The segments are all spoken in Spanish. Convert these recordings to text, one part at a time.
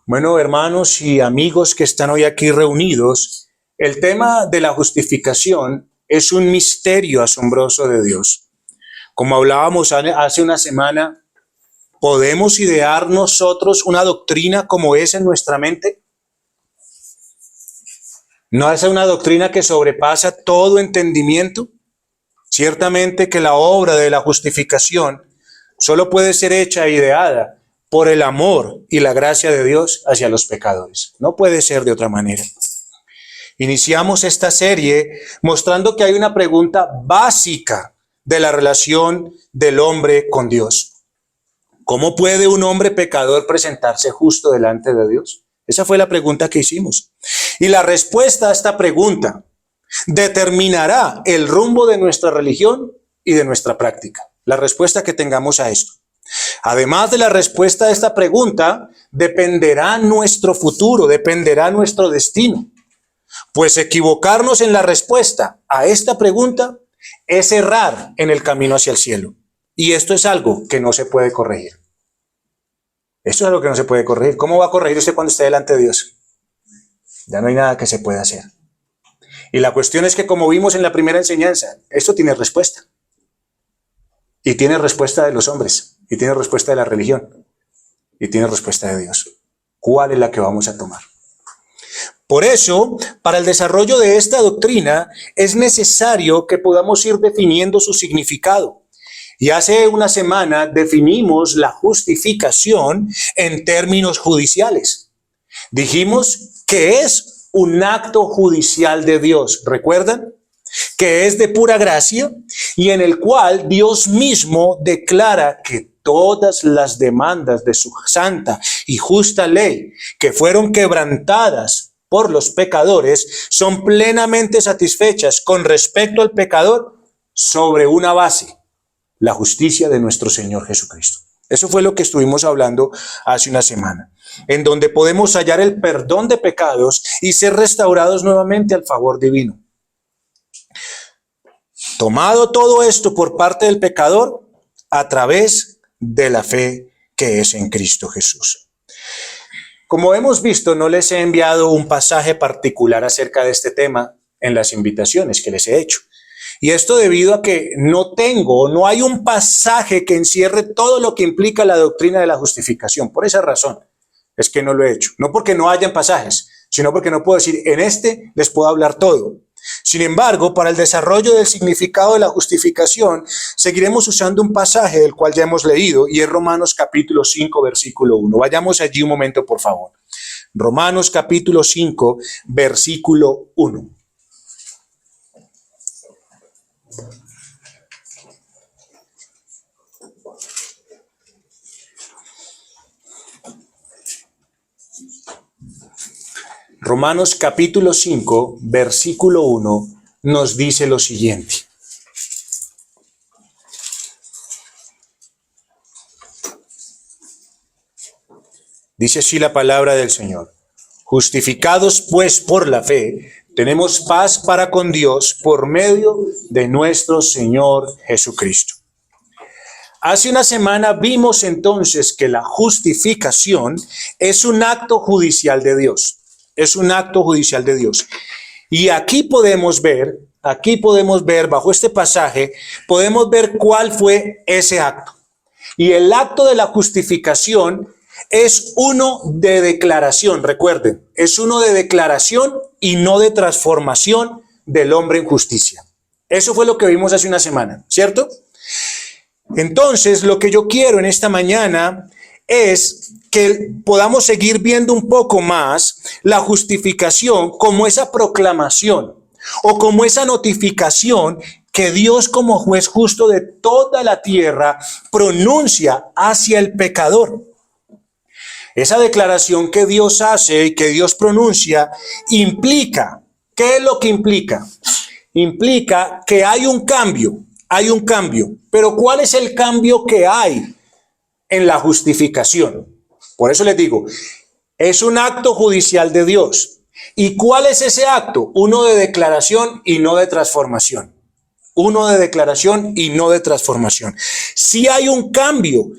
Bueno, hermanos y amigos que están hoy aquí reunidos, el tema de la justificación es un misterio asombroso de Dios. Como hablábamos hace una semana, ¿podemos idear nosotros una doctrina como esa en nuestra mente? ¿No es una doctrina que sobrepasa todo entendimiento? Ciertamente que la obra de la justificación solo puede ser hecha e ideada por el amor y la gracia de Dios hacia los pecadores. No puede ser de otra manera. Iniciamos esta serie mostrando que hay una pregunta básica de la relación del hombre con Dios. ¿Cómo puede un hombre pecador presentarse justo delante de Dios? Esa fue la pregunta que hicimos. Y la respuesta a esta pregunta determinará el rumbo de nuestra religión y de nuestra práctica. La respuesta que tengamos a esto. Además de la respuesta a esta pregunta, dependerá nuestro futuro, dependerá nuestro destino. Pues equivocarnos en la respuesta a esta pregunta es errar en el camino hacia el cielo. Y esto es algo que no se puede corregir. Esto es algo que no se puede corregir. ¿Cómo va a corregir usted cuando esté delante de Dios? Ya no hay nada que se pueda hacer. Y la cuestión es que, como vimos en la primera enseñanza, esto tiene respuesta. Y tiene respuesta de los hombres. Y tiene respuesta de la religión. Y tiene respuesta de Dios. ¿Cuál es la que vamos a tomar? Por eso, para el desarrollo de esta doctrina, es necesario que podamos ir definiendo su significado. Y hace una semana definimos la justificación en términos judiciales. Dijimos que es un acto judicial de Dios, ¿recuerdan? Que es de pura gracia y en el cual Dios mismo declara que todas las demandas de su santa y justa ley que fueron quebrantadas por los pecadores son plenamente satisfechas con respecto al pecador sobre una base, la justicia de nuestro Señor Jesucristo. Eso fue lo que estuvimos hablando hace una semana, en donde podemos hallar el perdón de pecados y ser restaurados nuevamente al favor divino. Tomado todo esto por parte del pecador a través de la fe que es en Cristo Jesús. Como hemos visto, no les he enviado un pasaje particular acerca de este tema en las invitaciones que les he hecho. Y esto debido a que no hay un pasaje que encierre todo lo que implica la doctrina de la justificación. Por esa razón es que no lo he hecho. No porque no hayan pasajes, sino porque no puedo decir, en este les puedo hablar todo. Sin embargo, para el desarrollo del significado de la justificación, seguiremos usando un pasaje del cual ya hemos leído, y es Romanos capítulo 5, versículo 1. Vayamos allí un momento, por favor. Romanos capítulo 5, versículo 1. Romanos capítulo 5, versículo 1 nos dice lo siguiente. Dice así la palabra del Señor. Justificados pues por la fe, tenemos paz para con Dios por medio de nuestro Señor Jesucristo. Hace una semana vimos entonces que la justificación es un acto judicial de Dios. Es un acto judicial de Dios. Y aquí podemos ver, bajo este pasaje, podemos ver cuál fue ese acto. Y el acto de la justificación es uno de declaración, recuerden, es uno de declaración y no de transformación del hombre en justicia. Eso fue lo que vimos hace una semana, ¿cierto? Entonces, lo que yo quiero en esta mañana es que podamos seguir viendo un poco más la justificación como esa proclamación o como esa notificación que Dios, como juez justo de toda la tierra, pronuncia hacia el pecador. Esa declaración que Dios hace y que Dios pronuncia implica, ¿qué es lo que implica? Implica que hay un cambio. Pero ¿cuál es el cambio que hay en la justificación? Por eso les digo, es un acto judicial de Dios. ¿Y cuál es ese acto? Uno de declaración y no de transformación. Uno de declaración y no de transformación. Si hay un cambio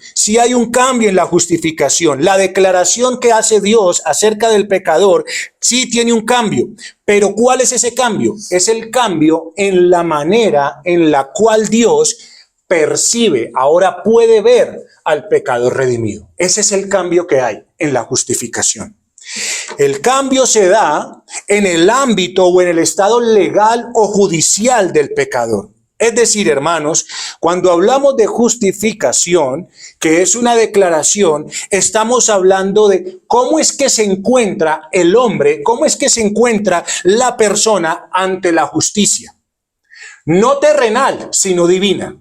en la justificación. La declaración que hace Dios acerca del pecador sí tiene un cambio. Pero ¿cuál es ese cambio? Es el cambio en la manera en la cual Dios percibe, ahora puede ver al pecador redimido. Ese es el cambio que hay en la justificación. El cambio se da en el ámbito o en el estado legal o judicial del pecador. Es decir, hermanos, cuando hablamos de justificación, que es una declaración, estamos hablando de cómo es que se encuentra el hombre, cómo es que se encuentra la persona ante la justicia. No terrenal, sino divina.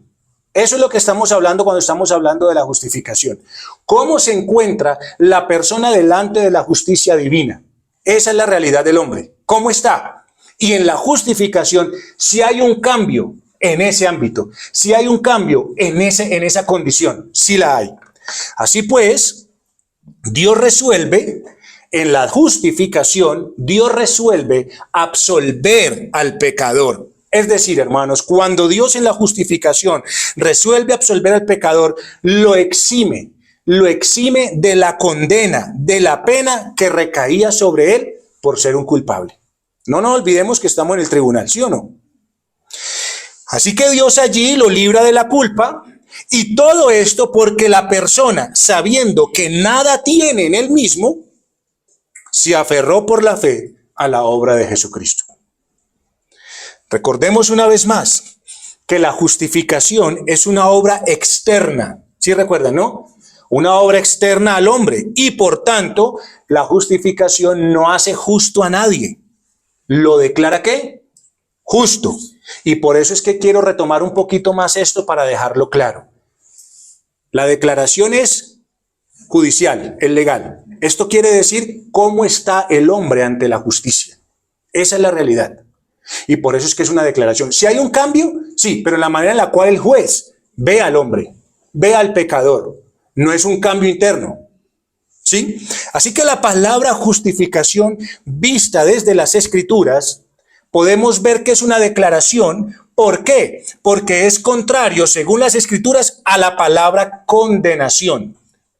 Eso es lo que estamos hablando cuando estamos hablando de la justificación. ¿Cómo se encuentra la persona delante de la justicia divina? Esa es la realidad del hombre. ¿Cómo está? Y en la justificación, si hay un cambio en ese ámbito, si hay un cambio en esa condición, si la hay. Así pues, Dios resuelve en la justificación, Dios resuelve absolver al pecador. Es decir, hermanos, cuando Dios en la justificación resuelve absolver al pecador, lo exime de la condena, de la pena que recaía sobre él por ser un culpable. No nos olvidemos que estamos en el tribunal, ¿sí o no? Así que Dios allí lo libra de la culpa, y todo esto porque la persona, sabiendo que nada tiene en él mismo, se aferró por la fe a la obra de Jesucristo. Recordemos una vez más que la justificación es una obra externa. ¿Sí recuerdan, no? Una obra externa al hombre, y por tanto la justificación no hace justo a nadie. ¿Lo declara qué? Justo. Y por eso es que quiero retomar un poquito más esto para dejarlo claro. La declaración es judicial, es legal. Esto quiere decir cómo está el hombre ante la justicia. Esa es la realidad. Y por eso es que es una declaración. Si hay un cambio, sí, pero en la manera en la cual el juez ve al hombre, ve al pecador, no es un cambio interno. ¿Sí? Así que la palabra justificación vista desde las Escrituras, podemos ver que es una declaración. ¿Por qué? Porque es contrario, según las Escrituras, a la palabra condenación.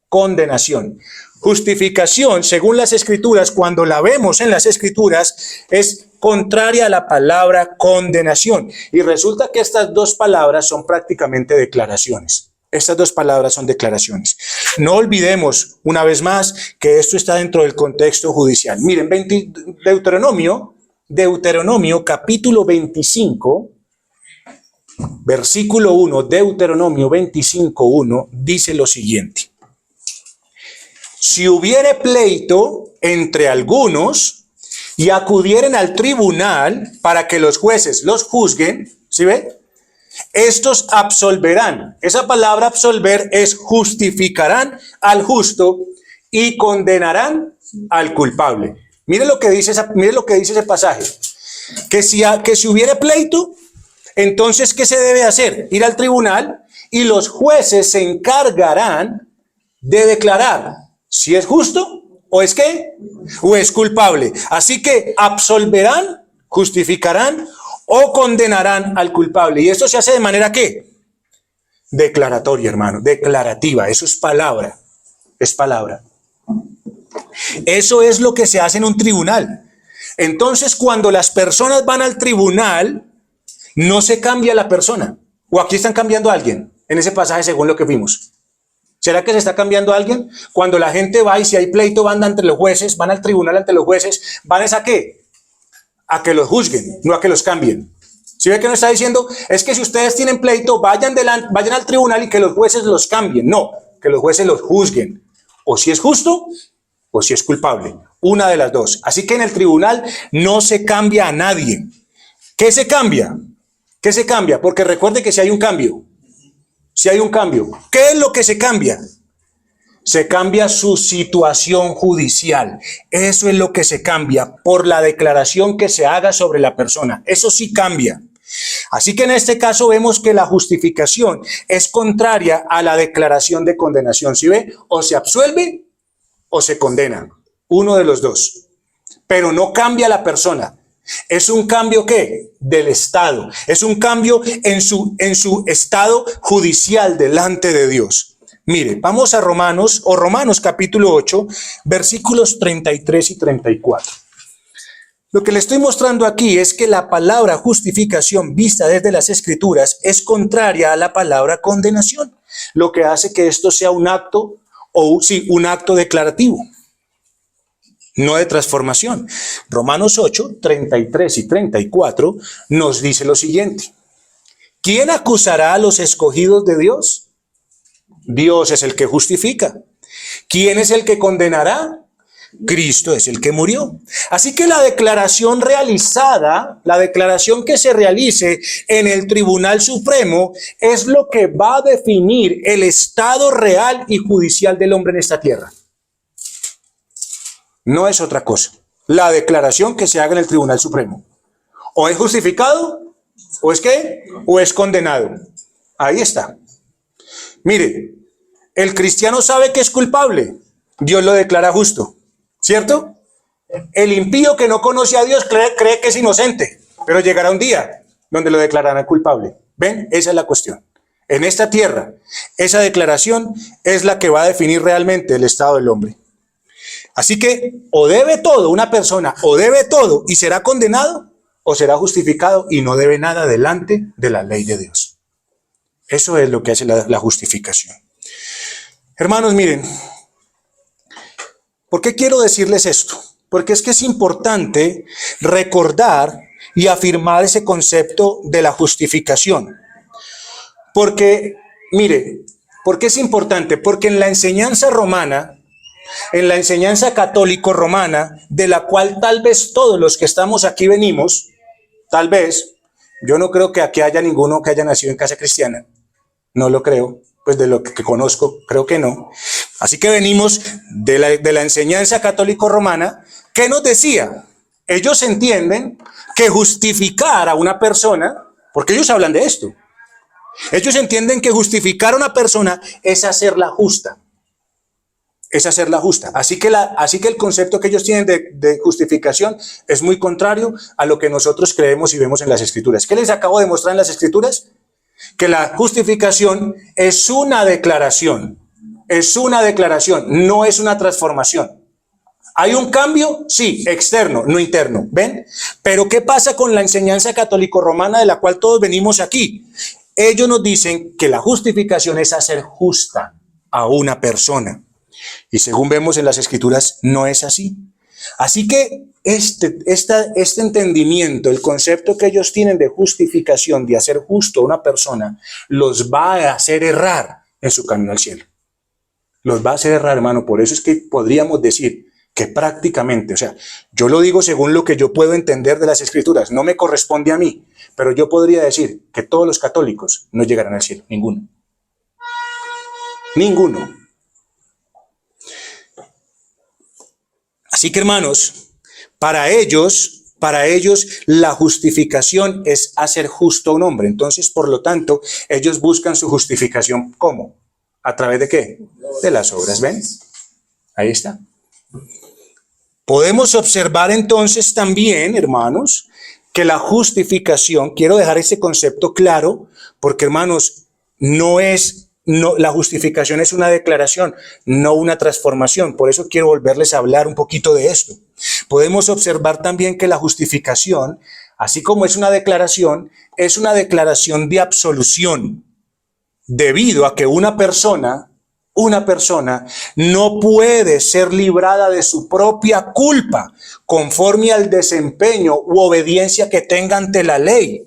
Condenación. Justificación, según las Escrituras, cuando la vemos en las Escrituras, es contraria a la palabra condenación. Y resulta que estas dos palabras son prácticamente declaraciones. Estas dos palabras son declaraciones. No olvidemos, una vez más, que esto está dentro del contexto judicial. Miren, Deuteronomio capítulo 25, versículo 1, Deuteronomio 25, 1, dice lo siguiente. Si hubiere pleito entre algunos y acudieren al tribunal para que los jueces los juzguen, ¿sí ve? Estos absolverán. Esa palabra absolver es justificarán al justo y condenarán al culpable. Mire lo que dice ese pasaje. Que si hubiere pleito, entonces ¿qué se debe hacer? Ir al tribunal, y los jueces se encargarán de declarar si es justo o es ¿qué? O es culpable. Así que absolverán, justificarán o condenarán al culpable. Y esto se hace de manera ¿qué? Declaratoria, hermano, declarativa. Eso es palabra, es palabra. Eso es lo que se hace en un tribunal. Entonces, cuando las personas van al tribunal, no se cambia la persona. O aquí están cambiando a alguien en ese pasaje según lo que vimos. ¿Será que se está cambiando a alguien? Cuando la gente va y si hay pleito van ante los jueces, van al tribunal ante los jueces, ¿van a qué? A que los juzguen, no a que los cambien. ¿Sí ve que no está diciendo? Es que si ustedes tienen pleito, vayan al tribunal y que los jueces los cambien. No, que los jueces los juzguen. O si es justo o si es culpable. Una de las dos. Así que en el tribunal no se cambia a nadie. ¿Qué se cambia? ¿Qué se cambia? Porque recuerde que si hay un cambio. Si hay un cambio. ¿Qué es lo que se cambia? Se cambia su situación judicial. Eso es lo que se cambia por la declaración que se haga sobre la persona. Eso sí cambia. Así que en este caso vemos que la justificación es contraria a la declaración de condenación. ¿Sí ve? O se absuelve o se condena. Uno de los dos. Pero no cambia la persona. Es un cambio ¿qué? Del estado. Es un cambio en su estado judicial delante de Dios. Mire, vamos a Romanos capítulo 8, versículos 33 y 34. Lo que le estoy mostrando aquí es que la palabra justificación vista desde las Escrituras es contraria a la palabra condenación, lo que hace que esto sea un acto, un acto declarativo, no de transformación. Romanos 8, 33 y 34 nos dice lo siguiente: ¿quién acusará a los escogidos de Dios? Dios es el que justifica. ¿Quién es el que condenará? Cristo es el que murió. Así que la declaración realizada, la declaración que se realice en el Tribunal Supremo es lo que va a definir el estado real y judicial del hombre en esta tierra. No es otra cosa. La declaración que se haga en el Tribunal Supremo. O es justificado, o es ¿qué? O es condenado. Ahí está. Mire, el cristiano sabe que es culpable. Dios lo declara justo. ¿Cierto? El impío que no conoce a Dios cree que es inocente, pero llegará un día donde lo declararán culpable. ¿Ven? Esa es la cuestión. En esta tierra, esa declaración es la que va a definir realmente el estado del hombre. Así que o debe todo una persona, o debe todo y será condenado, o será justificado y no debe nada delante de la ley de Dios. Eso es lo que hace la justificación. Hermanos, miren, ¿por qué quiero decirles esto? Porque es que es importante recordar y afirmar ese concepto de la justificación. Porque, mire, ¿por qué es importante? Porque en la enseñanza romana, en la enseñanza católico romana, de la cual tal vez todos los que estamos aquí venimos, tal vez, yo no creo que aquí haya ninguno que haya nacido en casa cristiana, no lo creo, pues de lo que conozco, creo que no. Así que venimos de la enseñanza católico romana, que nos decía, ellos entienden que justificar a una persona, porque ellos hablan de esto, ellos entienden que justificar a una persona es hacerla justa. Es hacerla justa. Así que el concepto que ellos tienen de justificación es muy contrario a lo que nosotros creemos y vemos en las Escrituras. ¿Qué les acabo de mostrar en las Escrituras? Que la justificación es una declaración. Es una declaración, no es una transformación. ¿Hay un cambio? Sí, externo, no interno. ¿Ven? Pero ¿qué pasa con la enseñanza católico-romana de la cual todos venimos aquí? Ellos nos dicen que la justificación es hacer justa a una persona. Y según vemos en las Escrituras, no es así. Así que este entendimiento, el concepto que ellos tienen de justificación, de hacer justo a una persona, los va a hacer errar en su camino al cielo. Los va a hacer errar, hermano. Por eso es que podríamos decir que prácticamente, o sea, yo lo digo según lo que yo puedo entender de las Escrituras, no me corresponde a mí, pero yo podría decir que todos los católicos no llegarán al cielo, ninguno. Ninguno. Así que, hermanos, para ellos la justificación es hacer justo a un hombre. Entonces, por lo tanto, ellos buscan su justificación, ¿cómo? ¿A través de qué? De las obras, ¿ven? Ahí está. Podemos observar entonces también, hermanos, que la justificación, quiero dejar ese concepto claro, porque, hermanos, la justificación es una declaración, no una transformación. Por eso quiero volverles a hablar un poquito de esto. Podemos observar también que la justificación, así como es una declaración de absolución, debido a que una persona no puede ser librada de su propia culpa conforme al desempeño u obediencia que tenga ante la ley.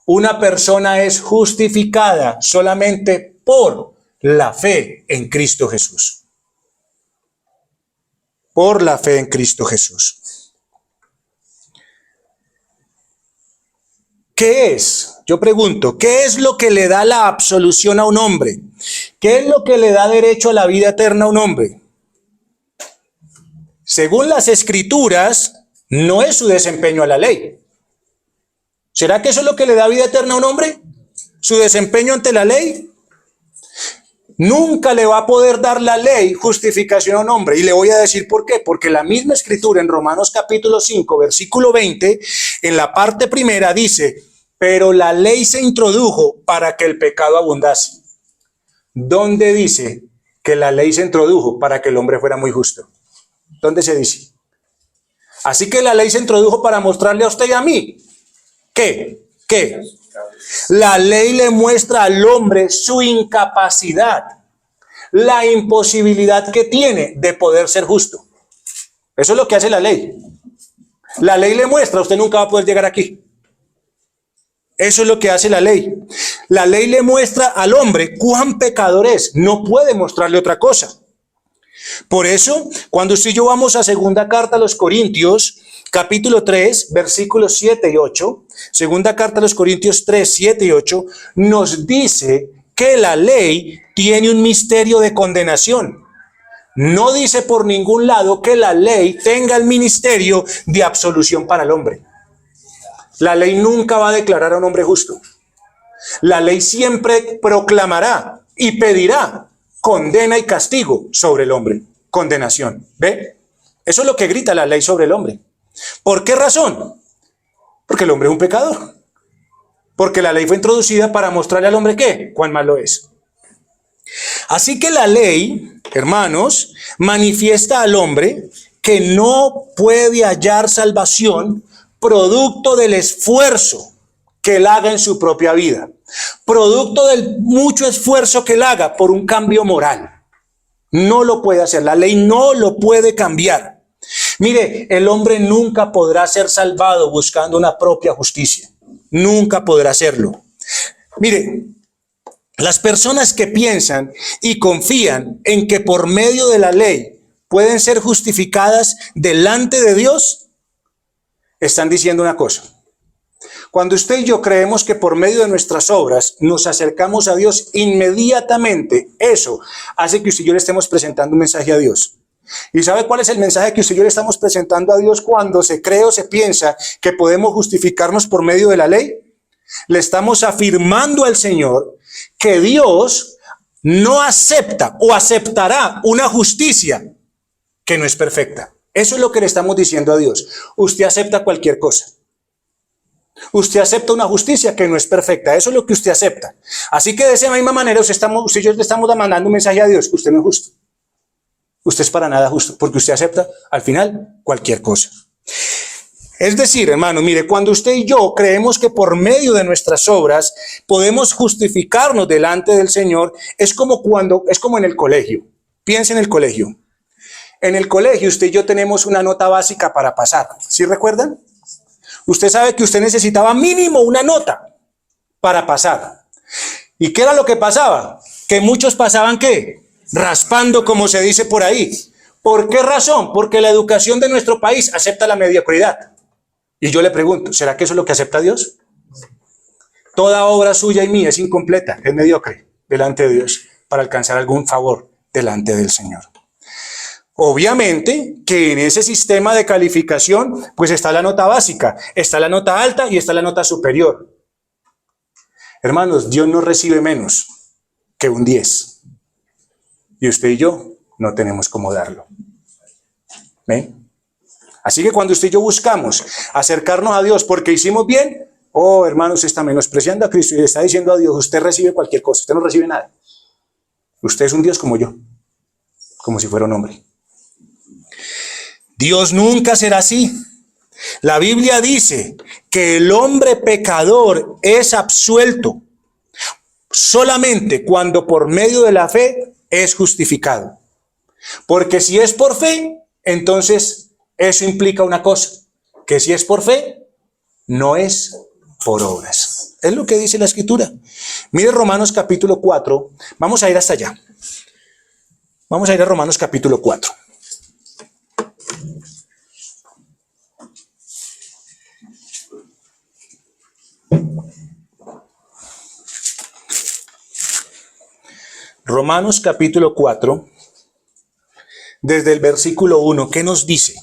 Una persona es justificada solamente por la fe en Cristo Jesús. Por la fe en Cristo Jesús. ¿Qué es? Yo pregunto, ¿qué es lo que le da la absolución a un hombre? ¿Qué es lo que le da derecho a la vida eterna a un hombre? Según las Escrituras, no es su desempeño a la ley. ¿Será que eso es lo que le da vida eterna a un hombre? ¿Su desempeño ante la ley? nunca le va a poder dar la ley justificación a un hombre. Y le voy a decir por qué. Porque la misma escritura en Romanos capítulo 5, versículo 20, en la parte primera dice, pero la ley se introdujo para que el pecado abundase. ¿Dónde dice que la ley se introdujo para que el hombre fuera muy justo? ¿Dónde se dice? Así que la ley se introdujo para mostrarle a usted y a mí. ¿Qué? La ley le muestra al hombre su incapacidad, la imposibilidad que tiene de poder ser justo. Eso es lo que hace la ley. La ley le muestra, usted nunca va a poder llegar aquí. Eso es lo que hace la ley. La ley le muestra al hombre cuán pecador es. No puede mostrarle otra cosa. Por eso, cuando usted y yo vamos a segunda carta a los Corintios, capítulo 3, versículos 7 y 8, segunda carta a los Corintios 3, 7 y 8, nos dice que la ley tiene un misterio de condenación. No dice por ningún lado que la ley tenga el ministerio de absolución para el hombre. La ley nunca va a declarar a un hombre justo. La ley siempre proclamará y pedirá condena y castigo sobre el hombre. Condenación. ¿Ve? Eso es lo que grita la ley sobre el hombre. ¿Por qué razón? Porque el hombre es un pecador. Porque la ley fue introducida para mostrarle al hombre ¿qué? Cuán malo es. Así que la ley, hermanos, manifiesta al hombre que no puede hallar salvación producto del esfuerzo que él haga en su propia vida. Producto del mucho esfuerzo que él haga por un cambio moral. No lo puede hacer. La ley no lo puede cambiar. Mire, el hombre nunca podrá ser salvado buscando una propia justicia. Nunca podrá hacerlo. Mire, las personas que piensan y confían en que por medio de la ley pueden ser justificadas delante de Dios, están diciendo una cosa. Cuando usted y yo creemos que por medio de nuestras obras nos acercamos a Dios inmediatamente, eso hace que usted y yo le estemos presentando un mensaje a Dios. ¿Y sabe cuál es el mensaje que usted y yo le estamos presentando a Dios cuando se cree o se piensa que podemos justificarnos por medio de la ley? Le estamos afirmando al Señor que Dios no acepta o aceptará una justicia que no es perfecta. Eso es lo que le estamos diciendo a Dios. Usted acepta cualquier cosa. Usted acepta una justicia que no es perfecta. Eso es lo que usted acepta. Así que de esa misma manera usted y yo le estamos mandando un mensaje a Dios. Usted no es justo. Usted es para nada justo, porque usted acepta al final cualquier cosa. Es decir, hermano, mire, cuando usted y yo creemos que por medio de nuestras obras podemos justificarnos delante del Señor, es como en el colegio. Piense en el colegio. En el colegio usted y yo tenemos una nota básica para pasar. ¿Sí recuerdan? Usted sabe que usted necesitaba mínimo una nota para pasar. ¿Y qué era lo que pasaba? Que muchos pasaban ¿qué? Raspando, como se dice por ahí. ¿Por qué razón? Porque la educación de nuestro país acepta la mediocridad. Y yo le pregunto, ¿será que eso es lo que acepta Dios? Toda obra suya y mía es incompleta, es mediocre delante de Dios para alcanzar algún favor delante del Señor. Obviamente que en ese sistema de calificación pues está la nota básica, está la nota alta y está la nota superior. Hermanos, Dios no recibe menos que un 10. Y usted y yo no tenemos cómo darlo. ¿Ven? Así que cuando usted y yo buscamos acercarnos a Dios porque hicimos bien, oh hermano, usted está menospreciando a Cristo y le está diciendo a Dios, usted recibe cualquier cosa, usted no recibe nada. Usted es un Dios como yo, como si fuera un hombre. Dios nunca será así. La Biblia dice que el hombre pecador es absuelto solamente cuando por medio de la fe es justificado. Porque si es por fe, entonces eso implica una cosa, que si es por fe, no es por obras. Es lo que dice la Escritura. Mire Romanos capítulo 4, vamos a ir hasta allá. Vamos a ir a Romanos capítulo 4. Romanos capítulo 4, desde el versículo 1, ¿qué nos dice?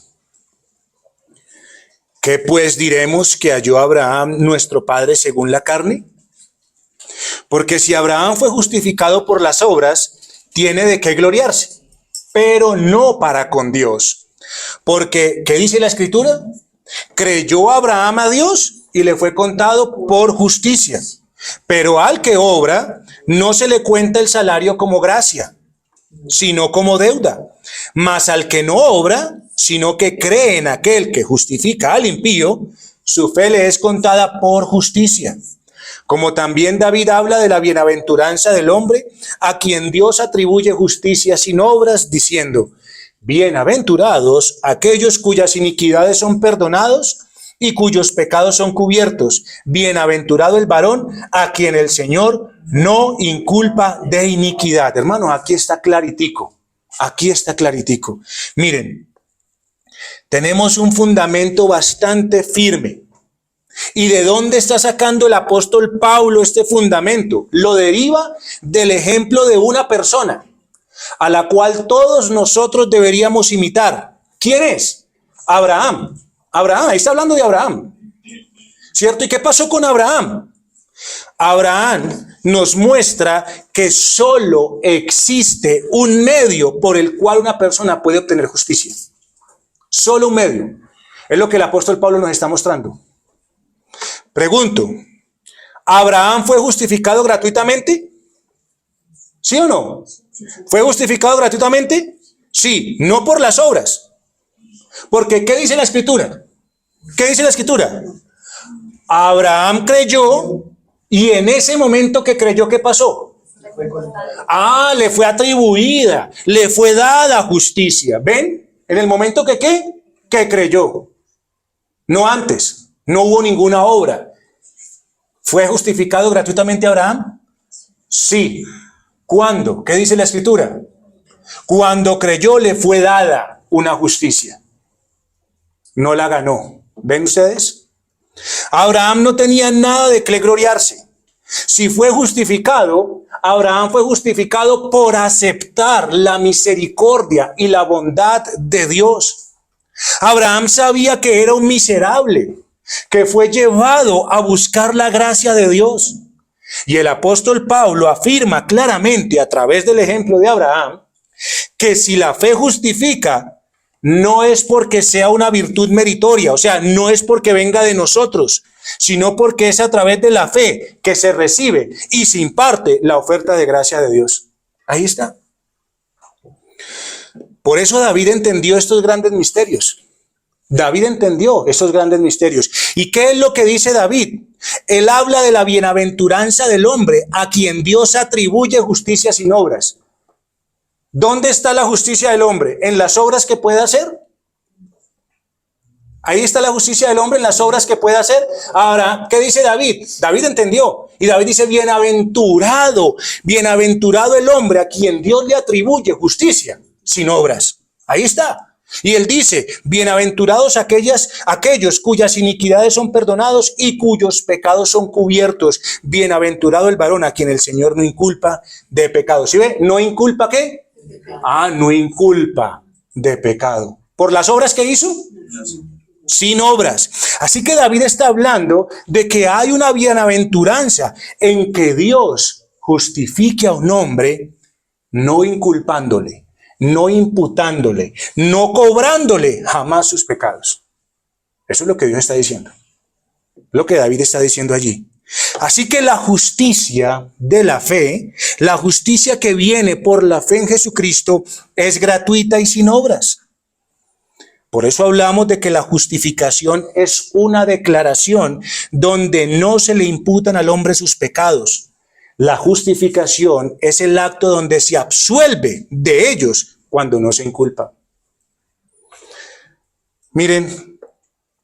¿Qué pues diremos que halló Abraham nuestro padre según la carne? Porque si Abraham fue justificado por las obras, tiene de qué gloriarse, pero no para con Dios. Porque, ¿qué dice la Escritura? Creyó Abraham a Dios y le fue contado por justicia. Pero al que obra, no se le cuenta el salario como gracia, sino como deuda. Mas al que no obra, sino que cree en aquel que justifica al impío, su fe le es contada por justicia. Como también David habla de la bienaventuranza del hombre, a quien Dios atribuye justicia sin obras, diciendo: bienaventurados aquellos cuyas iniquidades son perdonados y cuyos pecados son cubiertos. Bienaventurado el varón a quien el Señor no inculpa de iniquidad. Hermanos, aquí está claritico. Aquí está claritico. Miren, tenemos un fundamento bastante firme. ¿Y de dónde está sacando el apóstol Pablo este fundamento? Lo deriva del ejemplo de una persona a la cual todos nosotros deberíamos imitar. ¿Quién es? Abraham. Abraham, ahí está hablando de Abraham, ¿cierto? ¿Y qué pasó con Abraham? Abraham nos muestra que solo existe un medio por el cual una persona puede obtener justicia. Solo un medio. Es lo que el apóstol Pablo nos está mostrando. Pregunto, ¿Abraham fue justificado gratuitamente? ¿Sí o no? ¿Fue justificado gratuitamente? Sí, no por las obras. Porque, ¿qué dice la Escritura? ¿Qué dice la Escritura? Abraham creyó y en ese momento que creyó, ¿qué pasó? Le fue atribuida, le fue dada justicia. ¿Ven? En el momento que ¿qué? Que creyó. No antes, no hubo ninguna obra. ¿Fue justificado gratuitamente Abraham? Sí. ¿Cuándo? ¿Qué dice la Escritura? Cuando creyó le fue dada una justicia. No la ganó. ¿Ven ustedes? Abraham no tenía nada de qué gloriarse. Si fue justificado, Abraham fue justificado por aceptar la misericordia y la bondad de Dios. Abraham sabía que era un miserable, que fue llevado a buscar la gracia de Dios. Y el apóstol Pablo afirma claramente a través del ejemplo de Abraham que si la fe justifica, no es porque sea una virtud meritoria, o sea, no es porque venga de nosotros, sino porque es a través de la fe que se recibe y se imparte la oferta de gracia de Dios. Ahí está. Por eso David entendió estos grandes misterios. David entendió estos grandes misterios. ¿Y qué es lo que dice David? Él habla de la bienaventuranza del hombre a quien Dios atribuye justicia sin obras. ¿Dónde está la justicia del hombre? ¿En las obras que puede hacer? Ahí está la justicia del hombre, en las obras que puede hacer. Ahora, ¿qué dice David? David entendió. Y David dice: bienaventurado, bienaventurado el hombre a quien Dios le atribuye justicia sin obras. Ahí está. Y él dice: bienaventurados aquellos cuyas iniquidades son perdonados y cuyos pecados son cubiertos. Bienaventurado el varón a quien el Señor no inculpa de pecado. ¿Sí ve? ¿No inculpa qué? No inculpa de pecado. ¿Por las obras que hizo? Sin obras. Así que David está hablando de que hay una bienaventuranza en que Dios justifique a un hombre no inculpándole, no imputándole, no cobrándole jamás sus pecados. Eso es lo que Dios está diciendo. Lo que David está diciendo allí. Así que la justicia de la fe, la justicia que viene por la fe en Jesucristo, es gratuita y sin obras. Por eso hablamos de que la justificación es una declaración donde no se le imputan al hombre sus pecados. La justificación es el acto donde se absuelve de ellos cuando no se inculpa. Miren,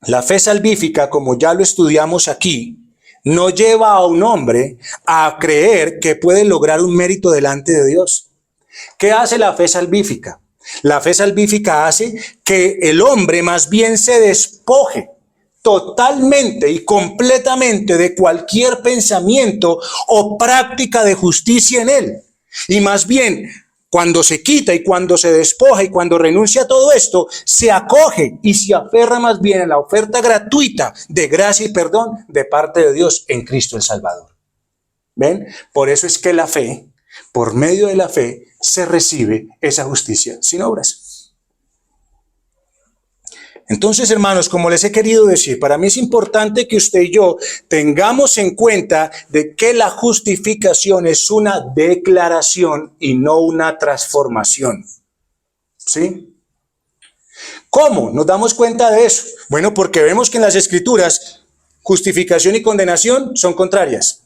la fe salvífica, como ya lo estudiamos aquí, no lleva a un hombre a creer que puede lograr un mérito delante de Dios. ¿Qué hace la fe salvífica? La fe salvífica hace que el hombre más bien se despoje totalmente y completamente de cualquier pensamiento o práctica de justicia en él. Y más bien, cuando se quita y cuando se despoja y cuando renuncia a todo esto, se acoge y se aferra más bien a la oferta gratuita de gracia y perdón de parte de Dios en Cristo el Salvador. ¿Ven? Por eso es que la fe, por medio de la fe, se recibe esa justicia sin obras. Entonces, hermanos, como les he querido decir, para mí es importante que usted y yo tengamos en cuenta de que la justificación es una declaración y no una transformación. ¿Sí? ¿Cómo nos damos cuenta de eso? Bueno, porque vemos que en las Escrituras justificación y condenación son contrarias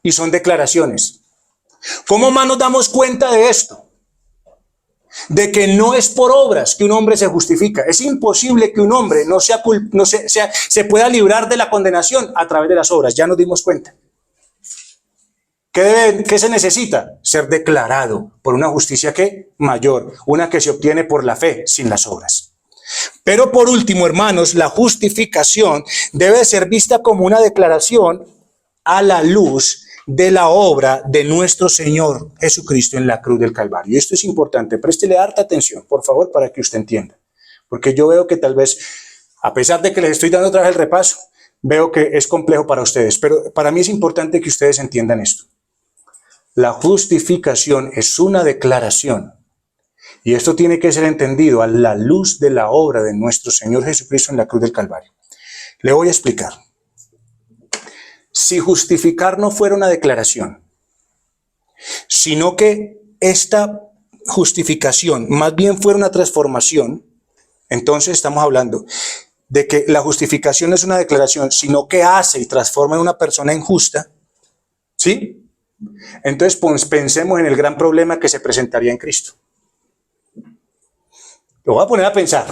y son declaraciones. ¿Cómo más nos damos cuenta de esto? De que no es por obras que un hombre se justifica. Es imposible que un hombre se pueda librar de la condenación a través de las obras. Ya nos dimos cuenta. ¿Qué se necesita? Ser declarado por una justicia que mayor, una que se obtiene por la fe, sin las obras. Pero por último, hermanos, la justificación debe ser vista como una declaración a la luz de la obra de nuestro Señor Jesucristo en la cruz del Calvario. Y esto es importante, préstele harta atención, por favor, para que usted entienda. Porque yo veo que tal vez, a pesar de que les estoy dando otra vez el repaso, veo que es complejo para ustedes. Pero para mí es importante que ustedes entiendan esto. La justificación es una declaración. Y esto tiene que ser entendido a la luz de la obra de nuestro Señor Jesucristo en la cruz del Calvario. Le voy a explicar. Si justificar no fuera una declaración, sino que esta justificación más bien fuera una transformación, entonces estamos hablando de que la justificación no es una declaración, sino que hace y transforma en una persona injusta, ¿sí? Entonces pensemos en el gran problema que se presentaría en Cristo. Lo voy a poner a pensar,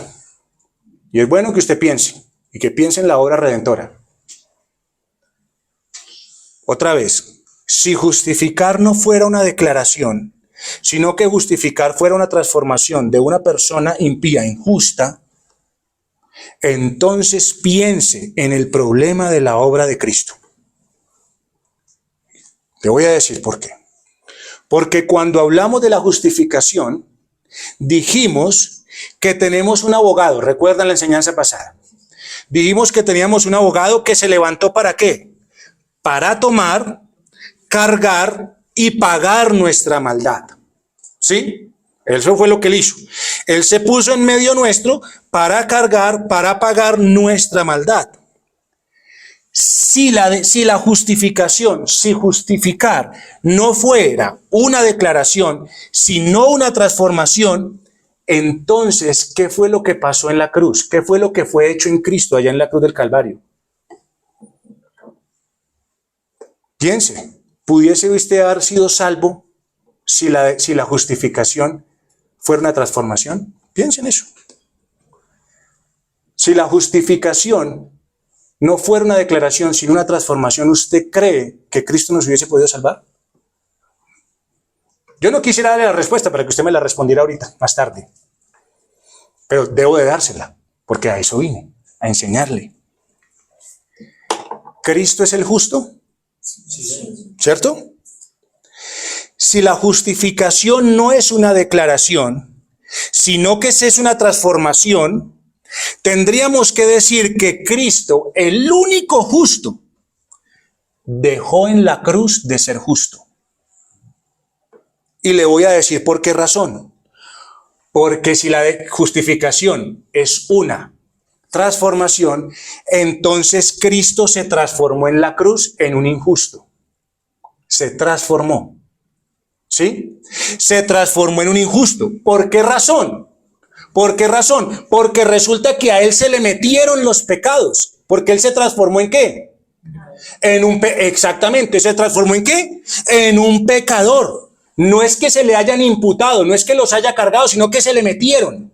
y es bueno que usted piense, y que piense en la obra redentora. Otra vez, si justificar no fuera una declaración, sino que justificar fuera una transformación de una persona impía, injusta, entonces piense en el problema de la obra de Cristo. Te voy a decir por qué. Porque cuando hablamos de la justificación, dijimos que tenemos un abogado. ¿Recuerdan la enseñanza pasada? Dijimos que teníamos un abogado que se levantó ¿para qué? Para tomar, cargar y pagar nuestra maldad. ¿Sí? Eso fue lo que él hizo. Él se puso en medio nuestro para cargar, para pagar nuestra maldad. Si justificar no fuera una declaración, sino una transformación, entonces, ¿qué fue lo que pasó en la cruz? ¿Qué fue lo que fue hecho en Cristo allá en la cruz del Calvario? Piense, ¿pudiese usted haber sido salvo si la justificación fuera una transformación? Piense en eso. Si la justificación no fuera una declaración, sino una transformación, ¿usted cree que Cristo nos hubiese podido salvar? Yo no quisiera darle la respuesta para que usted me la respondiera ahorita, más tarde. Pero debo de dársela, porque a eso vine, a enseñarle. ¿Cristo es el justo? ¿Cierto? Si la justificación no es una declaración, sino que es una transformación, tendríamos que decir que Cristo, el único justo, dejó en la cruz de ser justo. Y le voy a decir por qué razón. Porque si la justificación es una transformación, entonces Cristo se transformó en la cruz en un injusto. Se transformó. ¿Sí? Se transformó en un injusto. ¿Por qué razón? ¿Por qué razón? Porque resulta que a él se le metieron los pecados. Porque él se transformó ¿en qué? Exactamente, ¿se transformó en qué? En un pecador. No es que se le hayan imputado, no es que los haya cargado, sino que se le metieron.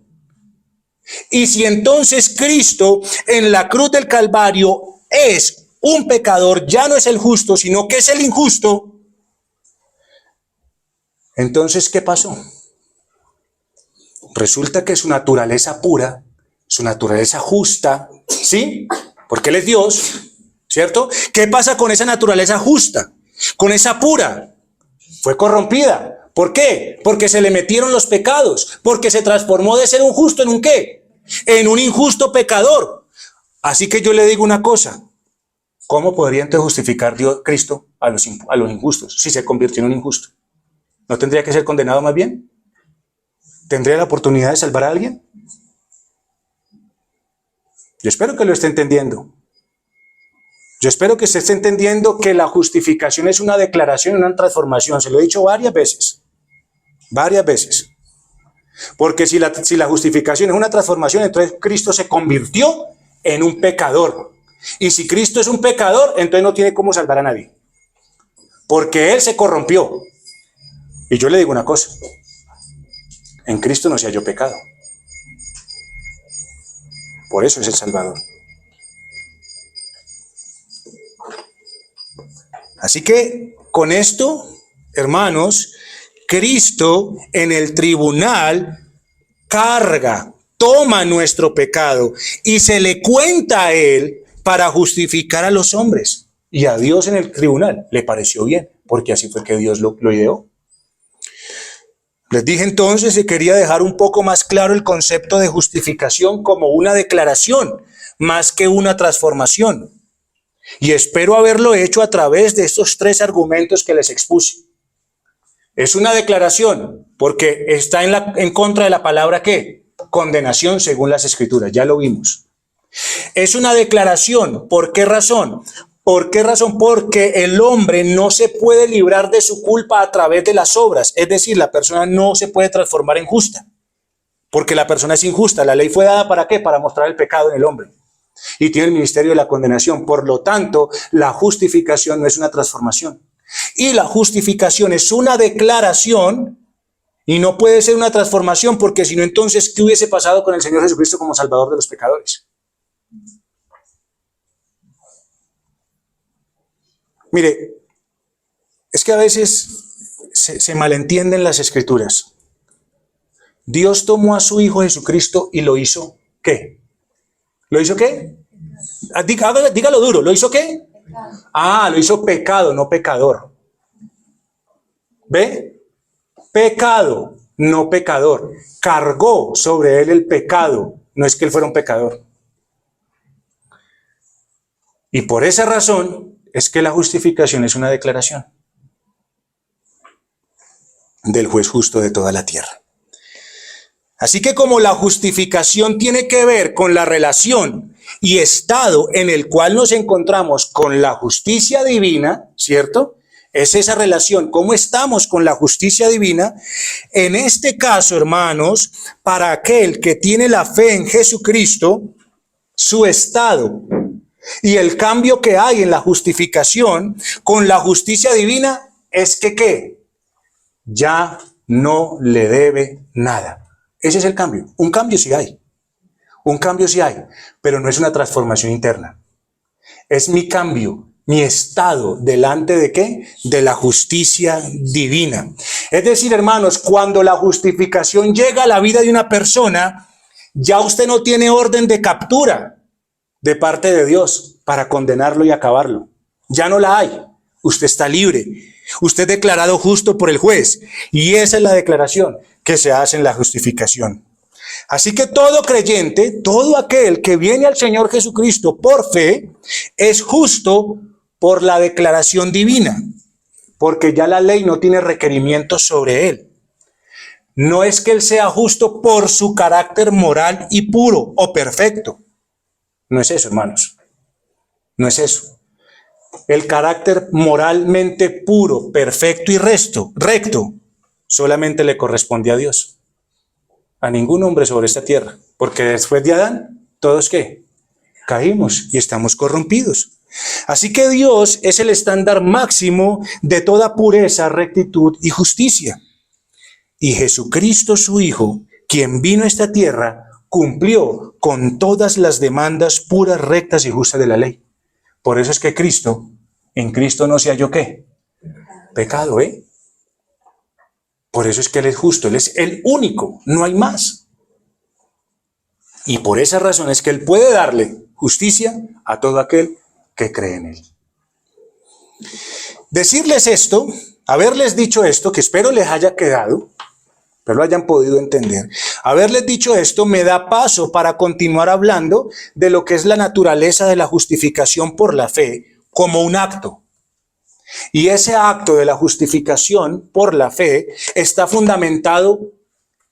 Y si entonces Cristo en la cruz del Calvario es un pecador, ya no es el justo, sino que es el injusto, entonces ¿qué pasó? Resulta que su naturaleza pura, su naturaleza justa, ¿sí? Porque Él es Dios, ¿cierto? ¿Qué pasa con esa naturaleza justa? Con esa pura. Fue corrompida. ¿Por qué? Porque se le metieron los pecados, porque se transformó de ser un justo en un ¿qué? En un injusto pecador. Así que yo le digo una cosa, ¿cómo podría entonces justificar Cristo a los injustos si se convirtió en un injusto? ¿No tendría que ser condenado más bien? ¿Tendría la oportunidad de salvar a alguien? Yo espero que lo esté entendiendo. Yo espero que se esté entendiendo que la justificación es una declaración, una transformación. Se lo he dicho varias veces. Varias veces. Porque si la justificación es una transformación, entonces Cristo se convirtió en un pecador. Y si Cristo es un pecador, entonces no tiene cómo salvar a nadie. Porque Él se corrompió. Y yo le digo una cosa. En Cristo no se halló pecado. Por eso es el Salvador. Así que con esto, hermanos, Cristo en el tribunal carga, toma nuestro pecado y se le cuenta a Él para justificar a los hombres. Y a Dios en el tribunal le pareció bien, porque así fue que Dios lo ideó. Les dije entonces que quería dejar un poco más claro el concepto de justificación como una declaración, más que una transformación. Y espero haberlo hecho a través de estos 3 argumentos que les expuse. Es una declaración porque está en contra de la palabra ¿qué? Condenación según las Escrituras, ya lo vimos. Es una declaración, ¿por qué razón? ¿Por qué razón? Porque el hombre no se puede librar de su culpa a través de las obras. Es decir, la persona no se puede transformar en justa. Porque la persona es injusta. La ley fue dada ¿para qué? Para mostrar el pecado en el hombre. Y tiene el ministerio de la condenación. Por lo tanto, la justificación no es una transformación. Y la justificación es una declaración y no puede ser una transformación porque si no, entonces, ¿qué hubiese pasado con el Señor Jesucristo como Salvador de los pecadores? Mire, es que a veces se malentienden las Escrituras. Dios tomó a su Hijo Jesucristo y lo hizo, ¿qué? ¿Lo hizo qué? Dígalo duro, ¿lo hizo qué? Lo hizo pecado, no pecador. ¿Ve? Pecado, no pecador. Cargó sobre él el pecado, no es que él fuera un pecador. Y por esa razón es que la justificación es una declaración del juez justo de toda la tierra. Así que como la justificación tiene que ver con la relación y estado en el cual nos encontramos con la justicia divina, ¿cierto? Es esa relación, cómo estamos con la justicia divina. En este caso, hermanos, para aquel que tiene la fe en Jesucristo, su estado y el cambio que hay en la justificación con la justicia divina es que ¿qué? Ya no le debe nada. Ese es el cambio. Un cambio sí hay. Un cambio sí hay, pero no es una transformación interna. Es mi cambio, mi estado delante de ¿qué? De la justicia divina. Es decir, hermanos, cuando la justificación llega a la vida de una persona, ya usted no tiene orden de captura de parte de Dios para condenarlo y acabarlo. Ya no la hay. Usted está libre. Usted es declarado justo por el juez. Y esa es la declaración que se hace en la justificación. Así que todo creyente, todo aquel que viene al Señor Jesucristo por fe, es justo por la declaración divina, porque ya la ley no tiene requerimientos sobre él. No es que él sea justo por su carácter moral y puro o perfecto. No es eso, hermanos. No es eso. El carácter moralmente puro, perfecto y recto, solamente le corresponde a Dios. A ningún hombre sobre esta tierra. Porque después de Adán, ¿todos qué? Caímos y estamos corrompidos. Así que Dios es el estándar máximo de toda pureza, rectitud y justicia. Y Jesucristo, su Hijo, quien vino a esta tierra, cumplió con todas las demandas puras, rectas y justas de la ley. Por eso es que en Cristo no se halló ¿qué? Pecado, ¿eh? Por eso es que Él es justo, Él es el único, no hay más. Y por esa razón es que Él puede darle justicia a todo aquel que cree en Él. Decirles esto, haberles dicho esto, que espero les haya quedado, pero lo hayan podido entender. Haberles dicho esto me da paso para continuar hablando de lo que es la naturaleza de la justificación por la fe como un acto. Y ese acto de la justificación por la fe está fundamentado,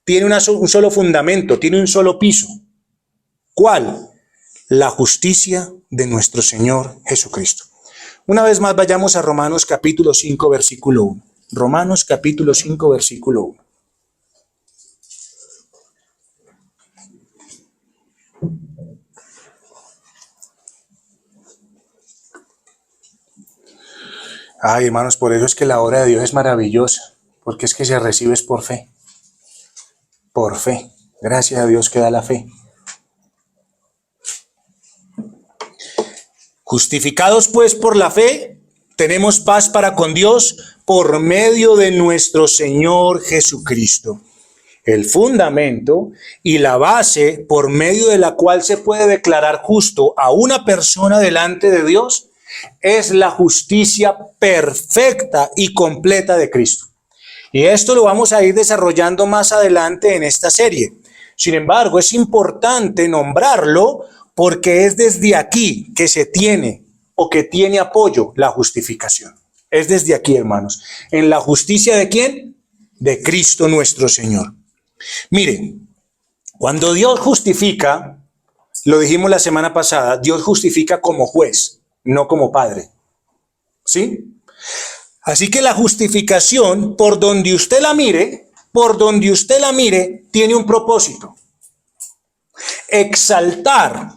tiene un solo fundamento, tiene un solo piso. ¿Cuál? La justicia de nuestro Señor Jesucristo. Una vez más vayamos a Romanos capítulo 5, versículo 1. Romanos capítulo 5, versículo 1. Ay, hermanos, por eso es que la obra de Dios es maravillosa, porque es que se recibe es por fe. Por fe. Gracias a Dios que da la fe. Justificados pues por la fe, tenemos paz para con Dios por medio de nuestro Señor Jesucristo. El fundamento y la base por medio de la cual se puede declarar justo a una persona delante de Dios es la justicia perfecta y completa de Cristo. Y esto lo vamos a ir desarrollando más adelante en esta serie. Sin embargo, es importante nombrarlo porque es desde aquí que se tiene o que tiene apoyo la justificación. Es desde aquí, hermanos. ¿En la justicia de quién? De Cristo nuestro Señor. Miren, cuando Dios justifica, lo dijimos la semana pasada, Dios justifica como juez, no como padre. ¿Sí? Así que la justificación, por donde usted la mire, tiene un propósito. Exaltar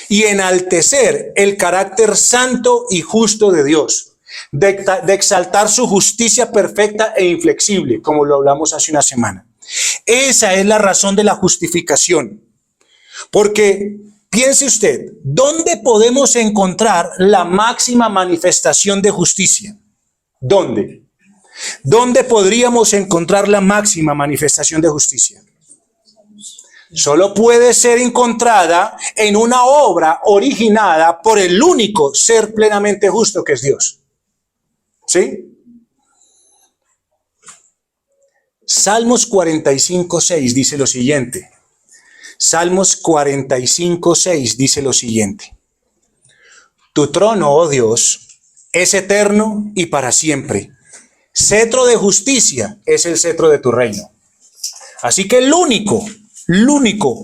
y enaltecer el carácter santo y justo de Dios. De exaltar su justicia perfecta e inflexible, como lo hablamos hace una semana. Esa es la razón de la justificación. Porque piense usted, ¿dónde podemos encontrar la máxima manifestación de justicia? ¿Dónde? ¿Dónde podríamos encontrar la máxima manifestación de justicia? Solo puede ser encontrada en una obra originada por el único ser plenamente justo que es Dios. ¿Sí? Salmos 45:6 dice lo siguiente. Salmos 45:6 dice lo siguiente. Tu trono, oh Dios, es eterno y para siempre. Cetro de justicia es el cetro de tu reino. Así que el único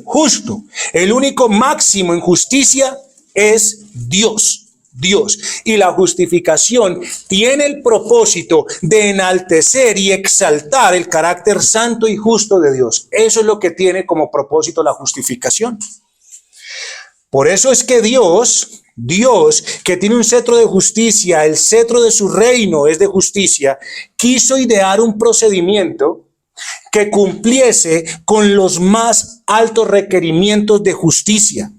justo, el único máximo en justicia es Dios. Dios. Y la justificación tiene el propósito de enaltecer y exaltar el carácter santo y justo de Dios. Eso es lo que tiene como propósito la justificación. Por eso es que Dios, que tiene un cetro de justicia, el cetro de su reino es de justicia, quiso idear un procedimiento que cumpliese con los más altos requerimientos de justicia.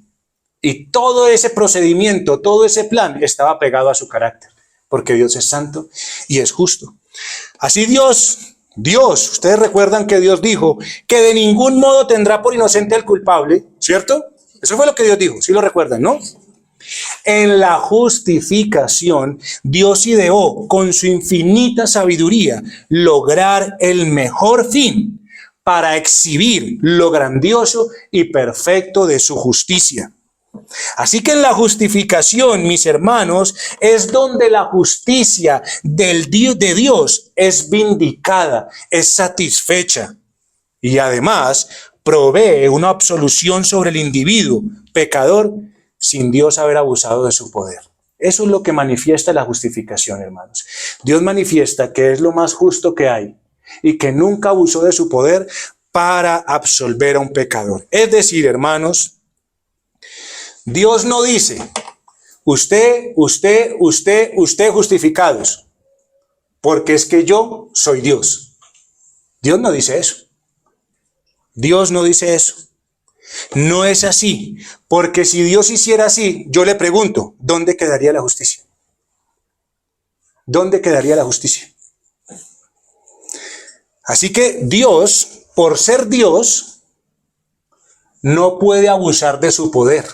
Y todo ese procedimiento, todo ese plan estaba pegado a su carácter, porque Dios es santo y es justo. Así Dios, ustedes recuerdan que Dios dijo que de ningún modo tendrá por inocente al culpable, ¿cierto? Eso fue lo que Dios dijo, ¿sí lo recuerdan, no? En la justificación, Dios ideó con su infinita sabiduría lograr el mejor fin para exhibir lo grandioso y perfecto de su justicia. Así que en la justificación, mis hermanos, es donde la justicia de Dios es vindicada, es satisfecha y además provee una absolución sobre el individuo pecador sin Dios haber abusado de su poder. Eso es lo que manifiesta la justificación, hermanos. Dios manifiesta que es lo más justo que hay y que nunca abusó de su poder para absolver a un pecador. Es decir, hermanos, Dios no dice, usted justificados, porque es que yo soy Dios. Dios no dice eso. Dios no dice eso. No es así, porque si Dios hiciera así, yo le pregunto, ¿dónde quedaría la justicia? ¿Dónde quedaría la justicia? Así que Dios, por ser Dios, no puede abusar de su poder.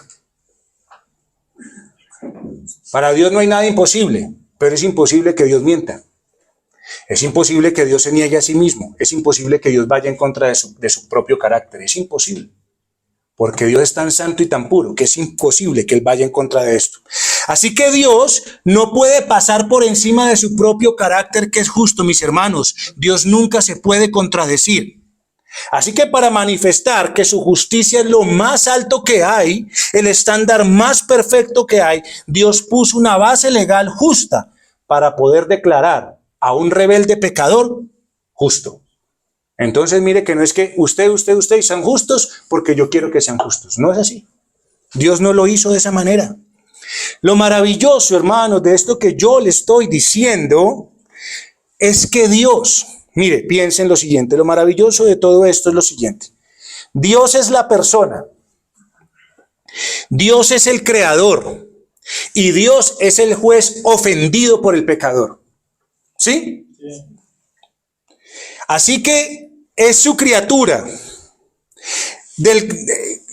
Para Dios no hay nada imposible, pero es imposible que Dios mienta. Es imposible que Dios se niegue a sí mismo. Es imposible que Dios vaya en contra de su propio carácter. Es imposible. porque Dios es tan santo y tan puro que es imposible que Él vaya en contra de esto. Así que Dios no puede pasar por encima de su propio carácter, que es justo, mis hermanos. Dios nunca se puede contradecir. Así que para manifestar que su justicia es lo más alto que hay, el estándar más perfecto que hay, Dios puso una base legal justa para poder declarar a un rebelde pecador justo. Entonces mire que no es que usted sean justos porque yo quiero que sean justos. No es así. Dios no lo hizo de esa manera. Lo maravilloso, hermanos, de esto que yo le estoy diciendo es que Dios, mire, piensen lo siguiente, lo maravilloso de todo esto es lo siguiente. Dios es la persona, Dios es el creador y Dios es el juez ofendido por el pecador. ¿Sí? Sí. Así que es su criatura.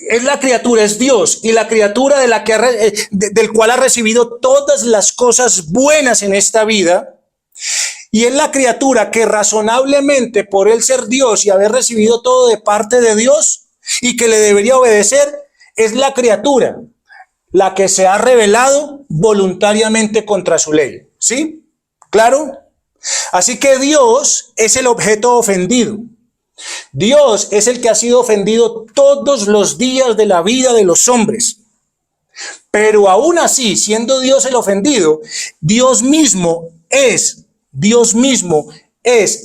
Es la criatura, es Dios, y la criatura del cual ha recibido todas las cosas buenas en esta vida. Y es la criatura que razonablemente, por él ser Dios y haber recibido todo de parte de Dios y que le debería obedecer, es la criatura la que se ha rebelado voluntariamente contra su ley. ¿Sí? ¿Claro? Así que Dios es el objeto ofendido. Dios es el que ha sido ofendido todos los días de la vida de los hombres. Pero aún así, siendo Dios el ofendido, Dios mismo es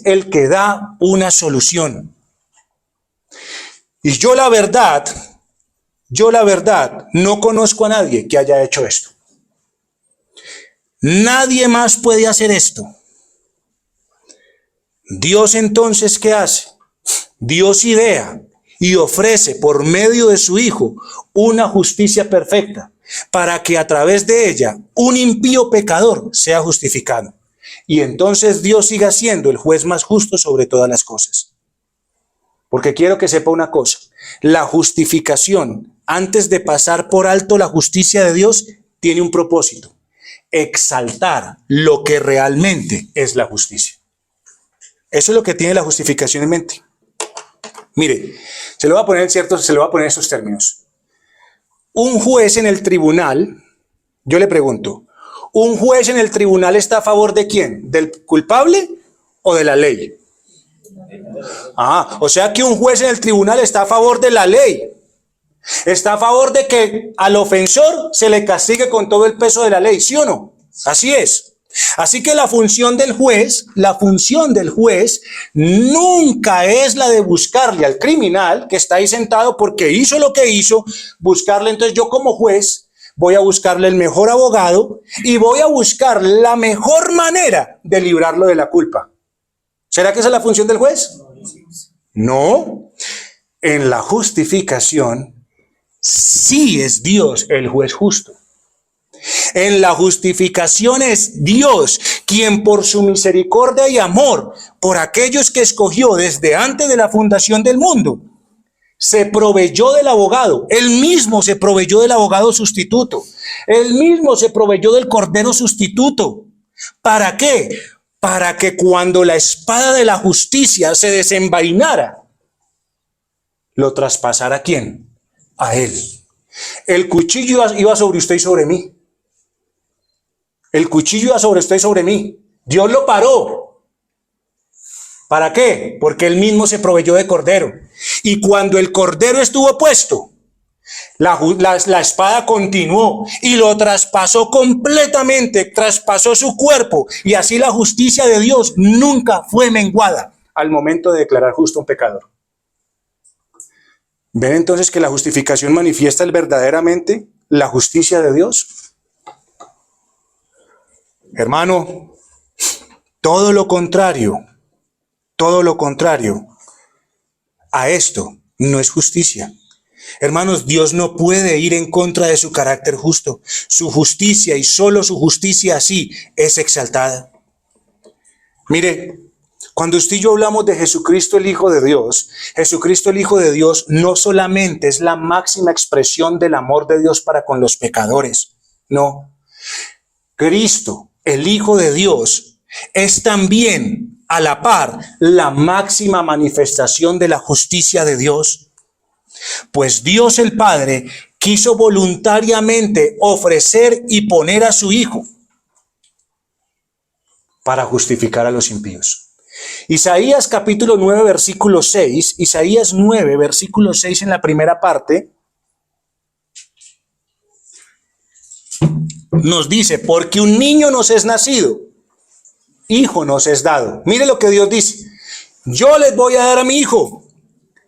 el que da una solución. Y yo la verdad, no conozco a nadie que haya hecho esto. Nadie más puede hacer esto. Dios entonces, ¿qué hace? Dios idea y ofrece por medio de su Hijo una justicia perfecta para que a través de ella un impío pecador sea justificado. Y entonces Dios siga siendo el juez más justo sobre todas las cosas. Porque quiero que sepa una cosa, la justificación, antes de pasar por alto la justicia de Dios, tiene un propósito: exaltar lo que realmente es la justicia. Eso es lo que tiene la justificación en mente. Mire, se lo voy a poner en estos términos. Un juez en el tribunal, yo le pregunto, ¿un juez en el tribunal está a favor de quién? ¿Del culpable o de la ley? O sea que un juez en el tribunal está a favor de la ley. Está a favor de que al ofensor se le castigue con todo el peso de la ley, ¿sí o no? Así es. Así que la función del juez nunca es la de buscarle al criminal que está ahí sentado porque hizo lo que hizo, buscarle. Entonces yo como juez voy a buscarle el mejor abogado y voy a buscar la mejor manera de librarlo de la culpa. ¿Será que esa es la función del juez? No. En la justificación sí es Dios el juez justo. En la justificación es Dios quien por su misericordia y amor por aquellos que escogió desde antes de la fundación del mundo, se proveyó del abogado. Él mismo se proveyó del abogado sustituto. Él mismo se proveyó del cordero sustituto. ¿Para qué? Para que cuando la espada de la justicia se desenvainara, lo traspasara ¿a quién? A él. El cuchillo iba sobre usted y sobre mí. El cuchillo iba sobre usted y sobre mí. Dios lo paró. ¿Para qué? Porque él mismo se proveyó de cordero. Y cuando el cordero estuvo puesto, la espada continuó y lo traspasó completamente, traspasó su cuerpo. Y así la justicia de Dios nunca fue menguada al momento de declarar justo a un pecador. ¿Ven entonces que la justificación manifiesta verdaderamente la justicia de Dios? Hermano, todo lo contrario a esto no es justicia. Hermanos, Dios no puede ir en contra de su carácter justo. Su justicia y solo su justicia así es exaltada. Mire, cuando usted y yo hablamos de Jesucristo el Hijo de Dios, Jesucristo el Hijo de Dios no solamente es la máxima expresión del amor de Dios para con los pecadores, no. Cristo, el Hijo de Dios, es también a la par la máxima manifestación de la justicia de Dios. Pues Dios el Padre quiso voluntariamente ofrecer y poner a su Hijo para justificar a los impíos. Isaías capítulo 9, versículo 6, Isaías 9, versículo 6 en la primera parte, nos dice, porque un niño nos es nacido, hijo nos es dado. Mire lo que Dios dice, yo les voy a dar a mi hijo,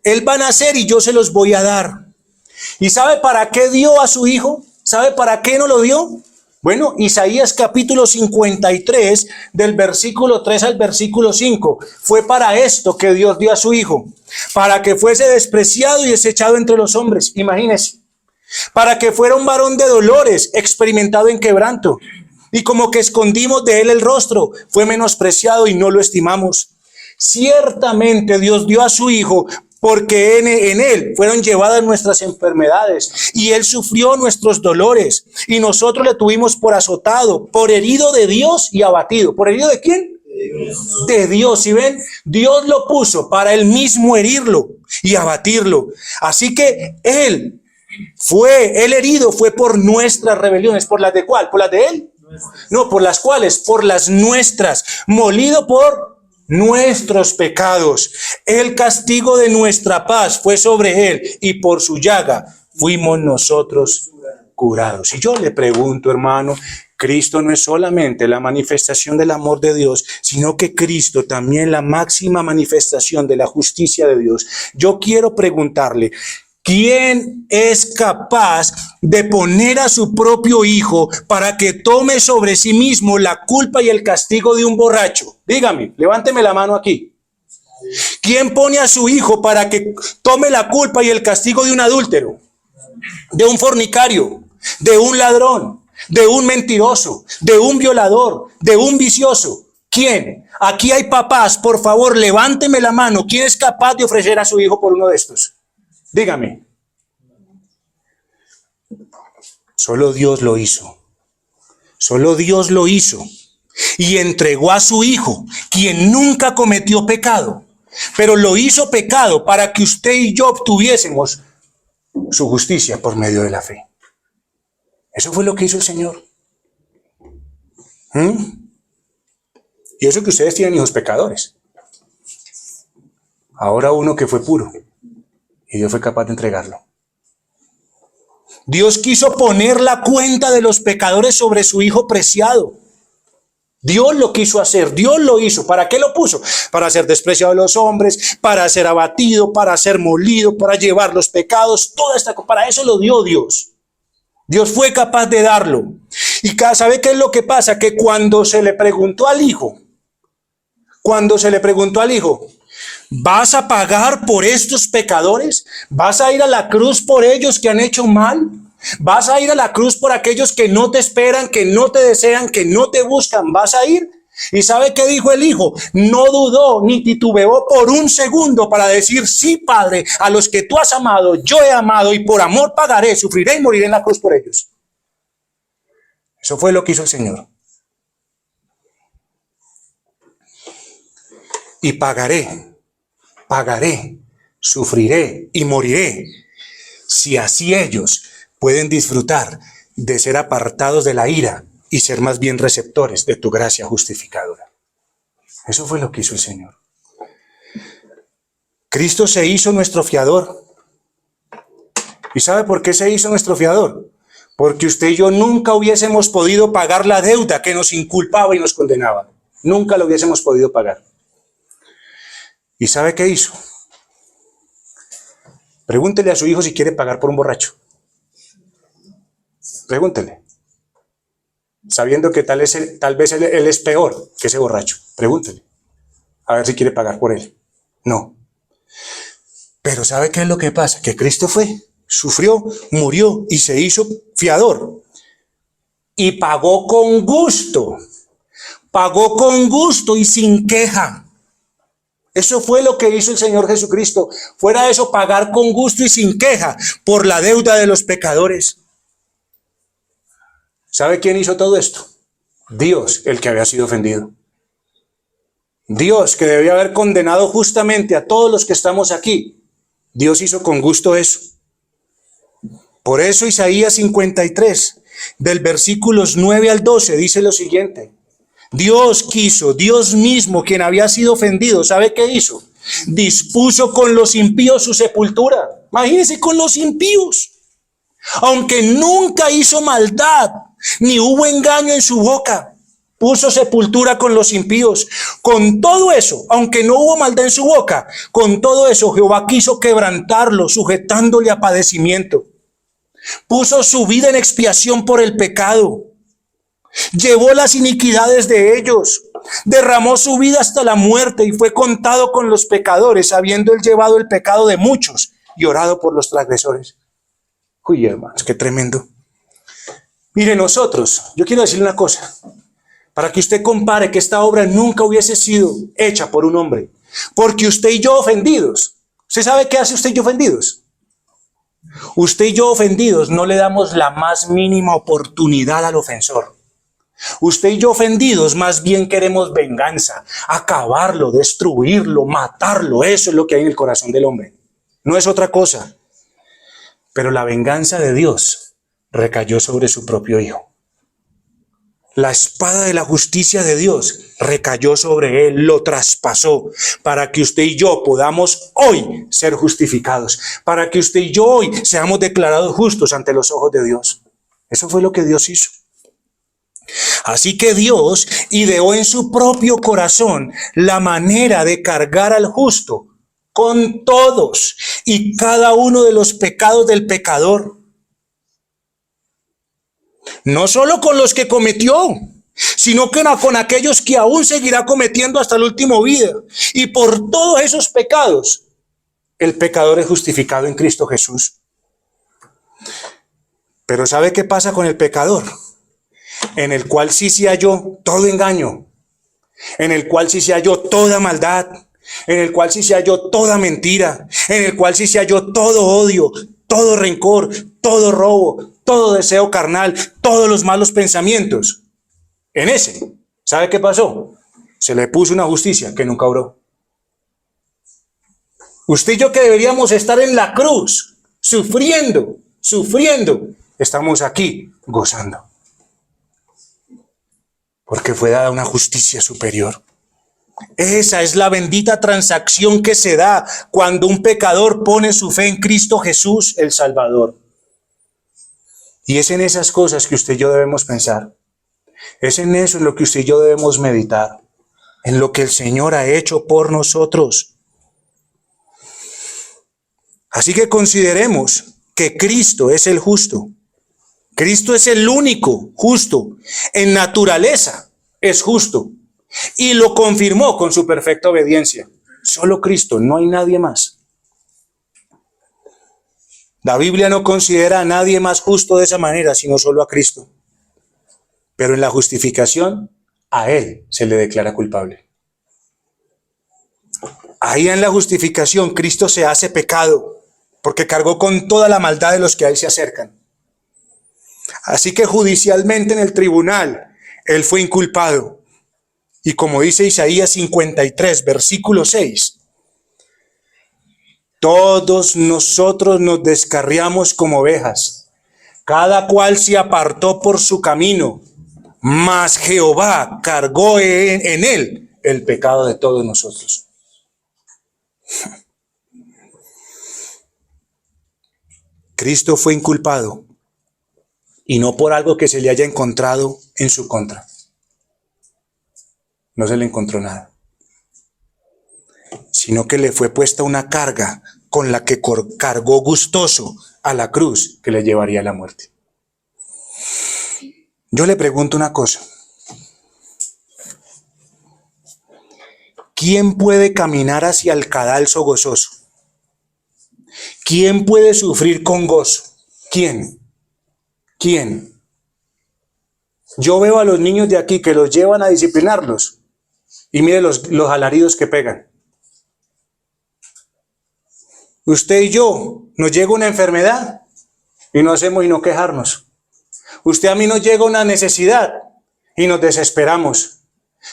él va a nacer y yo se los voy a dar. ¿Y sabe para qué dio a su hijo? ¿Sabe para qué no lo dio? Bueno, Isaías capítulo 53, del versículo 3 al versículo 5, fue para esto que Dios dio a su hijo, para que fuese despreciado y desechado entre los hombres, imagínense, para que fuera un varón de dolores, experimentado en quebranto, y como que escondimos de él el rostro, fue menospreciado y no lo estimamos. Ciertamente Dios dio a su hijo, porque en él fueron llevadas nuestras enfermedades y él sufrió nuestros dolores y nosotros le tuvimos por azotado, por herido de Dios y abatido. ¿Por herido de quién? De Dios. ¿Sí ven? Dios lo puso para él mismo herirlo y abatirlo. Así que el herido fue por nuestras rebeliones. ¿Por las de cuál? ¿Por las de él? No, ¿por las cuales? Por las nuestras. Molido por nuestros pecados. El castigo de nuestra paz fue sobre él y por su llaga fuimos nosotros curados. Y yo le pregunto, hermano, Cristo no es solamente la manifestación del amor de Dios, sino que Cristo también la máxima manifestación de la justicia de Dios. Yo quiero preguntarle, ¿quién es capaz de poner a su propio hijo para que tome sobre sí mismo la culpa y el castigo de un borracho? Dígame, levánteme la mano aquí. ¿Quién pone a su hijo para que tome la culpa y el castigo de un adúltero, de un fornicario, de un ladrón, de un mentiroso, de un violador, de un vicioso? ¿Quién? Aquí hay papás, por favor, levánteme la mano. ¿Quién es capaz de ofrecer a su hijo por uno de estos? Dígame. Solo Dios lo hizo. Solo Dios lo hizo. Y entregó a su hijo, quien nunca cometió pecado, pero lo hizo pecado para que usted y yo obtuviésemos su justicia por medio de la fe. Eso fue lo que hizo el Señor. Y eso que ustedes tienen hijos pecadores. Ahora uno que fue puro. Y Dios fue capaz de entregarlo. Dios quiso poner la cuenta de los pecadores sobre su Hijo preciado. Dios lo quiso hacer, Dios lo hizo. ¿Para qué lo puso? Para ser despreciado de los hombres, para ser abatido, para ser molido, para llevar los pecados, para eso lo dio Dios. Dios fue capaz de darlo. Y ¿sabe qué es lo que pasa? Que cuando se le preguntó al Hijo, ¿vas a pagar por estos pecadores? ¿Vas a ir a la cruz por ellos que han hecho mal? ¿Vas a ir a la cruz por aquellos que no te esperan, que no te desean, que no te buscan? ¿Vas a ir? ¿Y sabe qué dijo el Hijo? No dudó ni titubeó por un segundo para decir, sí, Padre, a los que tú has amado, yo he amado y por amor pagaré, sufriré y moriré en la cruz por ellos. Eso fue lo que hizo el Señor. Y pagaré, sufriré y moriré, si así ellos pueden disfrutar de ser apartados de la ira y ser más bien receptores de tu gracia justificadora. Eso fue lo que hizo el Señor. Cristo se hizo nuestro fiador. ¿Y sabe por qué se hizo nuestro fiador? Porque usted y yo nunca hubiésemos podido pagar la deuda que nos inculpaba y nos condenaba. Nunca lo hubiésemos podido pagar. ¿Y sabe qué hizo? Pregúntele a su hijo si quiere pagar por un borracho. Pregúntele. Sabiendo que tal vez él es peor que ese borracho. Pregúntele. A ver si quiere pagar por él. No. Pero ¿sabe qué es lo que pasa? Que Cristo sufrió, murió y se hizo fiador. Y pagó con gusto. Pagó con gusto y sin queja. Eso fue lo que hizo el Señor Jesucristo. Fuera de eso, pagar con gusto y sin queja por la deuda de los pecadores. ¿Sabe quién hizo todo esto? Dios, el que había sido ofendido. Dios, que debía haber condenado justamente a todos los que estamos aquí. Dios hizo con gusto eso. Por eso Isaías 53, del versículos 9 al 12, dice lo siguiente. Dios quiso, Dios mismo, quien había sido ofendido, ¿sabe qué hizo? Dispuso con los impíos su sepultura. Imagínense, con los impíos. Aunque nunca hizo maldad, ni hubo engaño en su boca, puso sepultura con los impíos. Con todo eso, aunque no hubo maldad en su boca, con todo eso Jehová quiso quebrantarlo, sujetándole a padecimiento. Puso su vida en expiación por el pecado. Llevó las iniquidades de ellos. Derramó su vida hasta la muerte y fue contado con los pecadores, habiendo él llevado el pecado de muchos y orado por los transgresores. Uy, hermanos, qué tremendo. Mire, nosotros, yo quiero decirle una cosa, para que usted compare que esta obra nunca hubiese sido hecha por un hombre, porque usted y yo ofendidos, ¿usted sabe qué hace usted y yo ofendidos? Usted y yo ofendidos no le damos la más mínima oportunidad al ofensor. Usted y yo ofendidos más bien queremos venganza, acabarlo, destruirlo, matarlo. Eso es lo que hay en el corazón del hombre. No es otra cosa. Pero la venganza de Dios recayó sobre su propio Hijo. La espada de la justicia de Dios recayó sobre él, lo traspasó, para que usted y yo podamos hoy ser justificados, para que usted y yo hoy seamos declarados justos ante los ojos de Dios. Eso fue lo que Dios hizo. Así que Dios ideó en su propio corazón la manera de cargar al justo con todos y cada uno de los pecados del pecador. No solo con los que cometió, sino que con aquellos que aún seguirá cometiendo hasta el último día. Y por todos esos pecados, el pecador es justificado en Cristo Jesús. Pero ¿sabe qué pasa con el pecador? En el cual sí se halló todo engaño, en el cual sí se halló toda maldad, en el cual sí se halló toda mentira, en el cual sí se halló todo odio, todo rencor, todo robo, todo deseo carnal, todos los malos pensamientos. En ese, ¿sabe qué pasó? Se le puso una justicia que nunca obró. Usted y yo, que deberíamos estar en la cruz, sufriendo, estamos aquí gozando. Porque fue dada una justicia superior. Esa es la bendita transacción que se da cuando un pecador pone su fe en Cristo Jesús, el Salvador. Y es en esas cosas que usted y yo debemos pensar. Es en eso en lo que usted y yo debemos meditar. En lo que el Señor ha hecho por nosotros. Así que consideremos que Cristo es el justo. Cristo es el único justo. En naturaleza es justo. Y lo confirmó con su perfecta obediencia. Solo Cristo, no hay nadie más. La Biblia no considera a nadie más justo de esa manera, sino solo a Cristo. Pero en la justificación, a Él se le declara culpable. Ahí en la justificación, Cristo se hace pecado, porque cargó con toda la maldad de los que a Él se acercan. Así que judicialmente en el tribunal, Él fue inculpado. Y como dice Isaías 53, versículo 6, todos nosotros nos descarriamos como ovejas, cada cual se apartó por su camino, mas Jehová cargó en él el pecado de todos nosotros. Cristo fue inculpado, y no por algo que se le haya encontrado en su contra. No se le encontró nada, sino que le fue puesta una carga con la que cargó gustoso a la cruz que le llevaría a la muerte. Yo le pregunto una cosa. ¿Quién puede caminar hacia el cadalso gozoso? ¿Quién puede sufrir con gozo? ¿Quién? ¿Quién? Yo veo a los niños de aquí que los llevan a disciplinarlos. Y mire los alaridos que pegan. Usted y yo, nos llega una enfermedad y no hacemos y no quejarnos. Usted a mí nos llega una necesidad y nos desesperamos.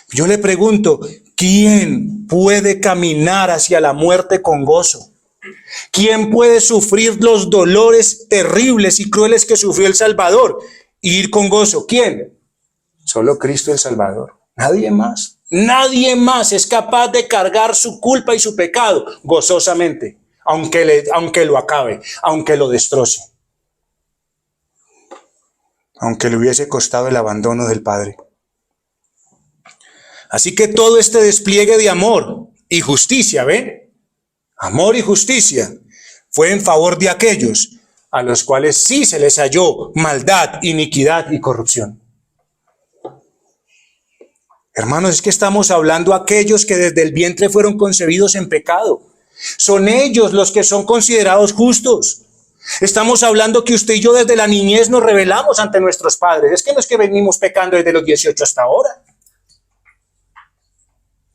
Yo le pregunto, ¿quién puede caminar hacia la muerte con gozo? ¿Quién puede sufrir los dolores terribles y crueles que sufrió el Salvador y ir con gozo? ¿Quién? Solo Cristo el Salvador. Nadie más. Nadie más es capaz de cargar su culpa y su pecado gozosamente, aunque lo acabe, aunque lo destroce, aunque le hubiese costado el abandono del Padre. Así que todo este despliegue de amor y justicia, ¿ven? Amor y justicia fue en favor de aquellos a los cuales sí se les halló maldad, iniquidad y corrupción. Hermanos, es que estamos hablando a aquellos que desde el vientre fueron concebidos en pecado. Son ellos los que son considerados justos. Estamos hablando que usted y yo desde la niñez nos rebelamos ante nuestros padres. Es que no es que venimos pecando desde los 18 hasta ahora.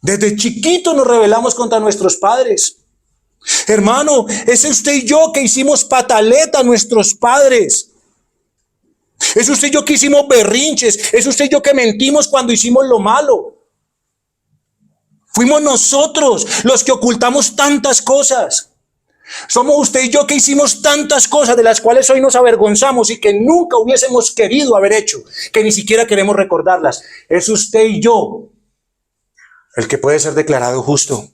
Desde chiquito nos rebelamos contra nuestros padres. Hermano, es usted y yo que hicimos pataleta a nuestros padres. Es usted y yo que hicimos berrinches. Es usted y yo que mentimos cuando hicimos lo malo. Fuimos nosotros los que ocultamos tantas cosas. Somos usted y yo que hicimos tantas cosas de las cuales hoy nos avergonzamos y que nunca hubiésemos querido haber hecho, que ni siquiera queremos recordarlas. Es usted y yo el que puede ser declarado justo.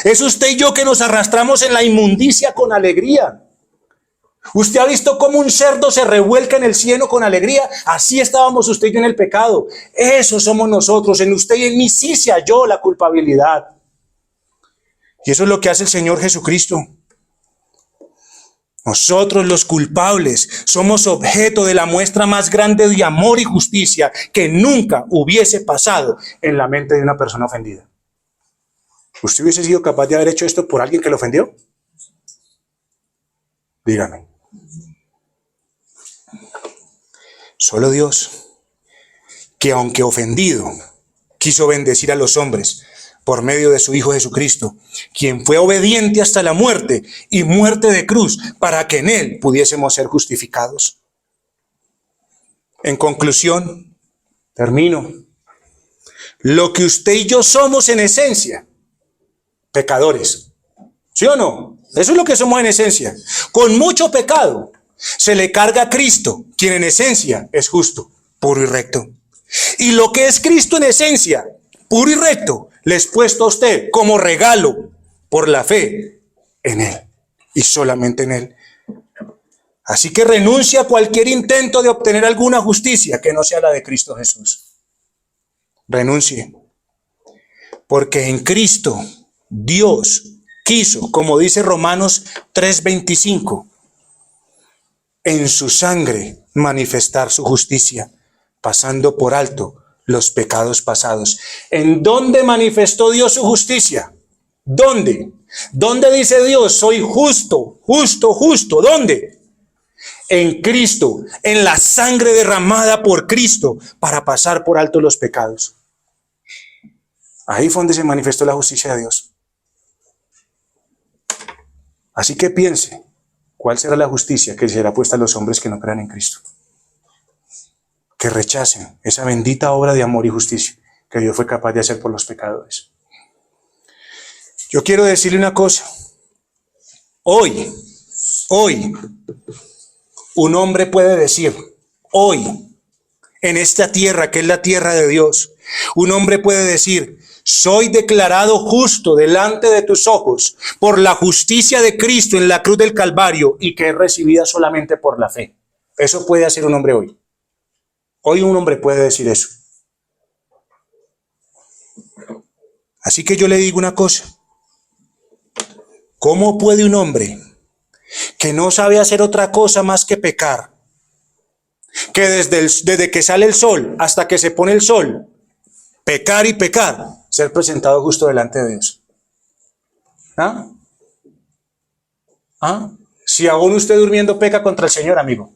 Es usted y yo que nos arrastramos en la inmundicia con alegría. ¿Usted ha visto cómo un cerdo se revuelca en el cieno con alegría? Así estábamos usted y yo en el pecado. Eso somos nosotros. En usted y en mí sí se halló la culpabilidad. Y eso es lo que hace el Señor Jesucristo. Nosotros los culpables somos objeto de la muestra más grande de amor y justicia que nunca hubiese pasado en la mente de una persona ofendida. ¿Usted hubiese sido capaz de haber hecho esto por alguien que lo ofendió? Dígame. Solo Dios, que aunque ofendido, quiso bendecir a los hombres por medio de su Hijo Jesucristo, quien fue obediente hasta la muerte y muerte de cruz, para que en Él pudiésemos ser justificados. En conclusión, termino. Lo que usted y yo somos en esencia, pecadores. ¿Sí o no? Eso es lo que somos en esencia. Con mucho pecado se le carga a Cristo, quien en esencia es justo, puro y recto. Y lo que es Cristo en esencia, puro y recto, le es puesto a usted como regalo por la fe en Él y solamente en Él. Así que renuncia a cualquier intento de obtener alguna justicia que no sea la de Cristo Jesús. Renuncie. Porque en Cristo Dios quiso, como dice Romanos 3:25, en su sangre manifestar su justicia, pasando por alto los pecados pasados. ¿En dónde manifestó Dios su justicia? ¿Dónde? ¿Dónde dice Dios, soy justo, justo, justo? ¿Dónde? En Cristo, en la sangre derramada por Cristo para pasar por alto los pecados. Ahí fue donde se manifestó la justicia de Dios. Así que piense, ¿cuál será la justicia que será puesta a los hombres que no crean en Cristo? Que rechacen esa bendita obra de amor y justicia que Dios fue capaz de hacer por los pecadores. Yo quiero decirle una cosa. Hoy, un hombre puede decir, hoy, en esta tierra que es la tierra de Dios, un hombre puede decir, soy declarado justo delante de tus ojos por la justicia de Cristo en la cruz del Calvario y que es recibida solamente por la fe. Eso puede hacer un hombre hoy. Hoy un hombre puede decir eso. Así que yo le digo una cosa. ¿Cómo puede un hombre que no sabe hacer otra cosa más que pecar, que desde que sale el sol hasta que se pone el sol, pecar y pecar, ser presentado justo delante de Dios? ¿Ah? ¿Ah? Si aún usted durmiendo peca contra el Señor, amigo.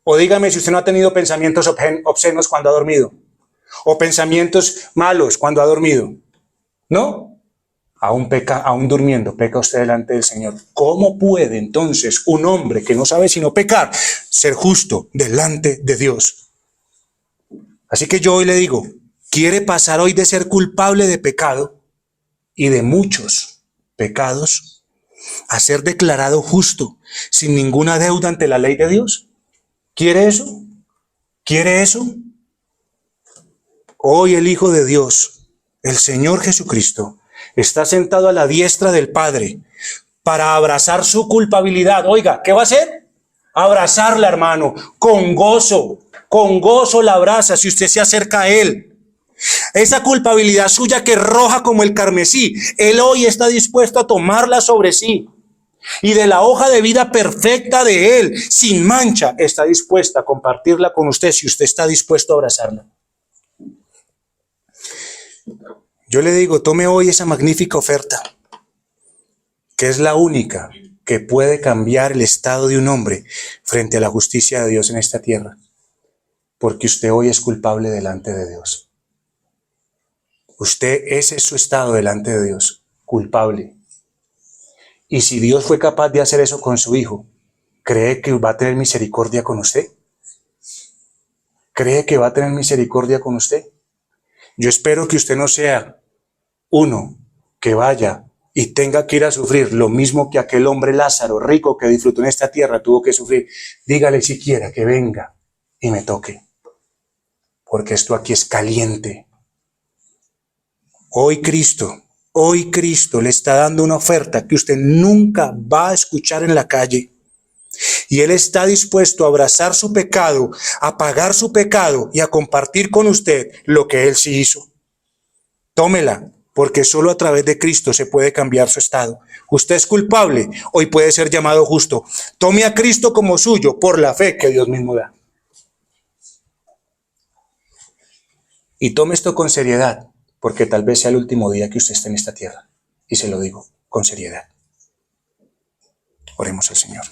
O dígame si usted no ha tenido pensamientos obscenos cuando ha dormido, o pensamientos malos cuando ha dormido. ¿No? Aún durmiendo, peca usted delante del Señor. ¿Cómo puede entonces un hombre que no sabe sino pecar ser justo delante de Dios? Así que yo hoy le digo, ¿quiere pasar hoy de ser culpable de pecado y de muchos pecados, a ser declarado justo, sin ninguna deuda ante la ley de Dios? ¿Quiere eso? ¿Quiere eso? Hoy el Hijo de Dios, el Señor Jesucristo, está sentado a la diestra del Padre para abrazar su culpabilidad. Oiga, ¿qué va a hacer? Abrazarla, hermano, con gozo la abraza si usted se acerca a Él. Esa culpabilidad suya que es roja como el carmesí, Él hoy está dispuesto a tomarla sobre sí. Y de la hoja de vida perfecta de Él, sin mancha, está dispuesta a compartirla con usted si usted está dispuesto a abrazarla. Yo le digo, tome hoy esa magnífica oferta, que es la única que puede cambiar el estado de un hombre frente a la justicia de Dios en esta tierra, porque usted hoy es culpable delante de Dios. Ese es su estado delante de Dios, culpable. Y si Dios fue capaz de hacer eso con su Hijo, ¿cree que va a tener misericordia con usted? ¿Cree que va a tener misericordia con usted? Yo espero que usted no sea uno que vaya y tenga que ir a sufrir lo mismo que aquel hombre Lázaro, rico, que disfrutó en esta tierra, tuvo que sufrir. Dígale siquiera que venga y me toque, porque esto aquí es caliente. Hoy Cristo le está dando una oferta que usted nunca va a escuchar en la calle. Y Él está dispuesto a abrazar su pecado, a pagar su pecado y a compartir con usted lo que Él sí hizo. Tómela, porque solo a través de Cristo se puede cambiar su estado. Usted es culpable, hoy puede ser llamado justo. Tome a Cristo como suyo por la fe que Dios mismo da. Y tome esto con seriedad, porque tal vez sea el último día que usted esté en esta tierra. Y se lo digo con seriedad. Oremos al Señor.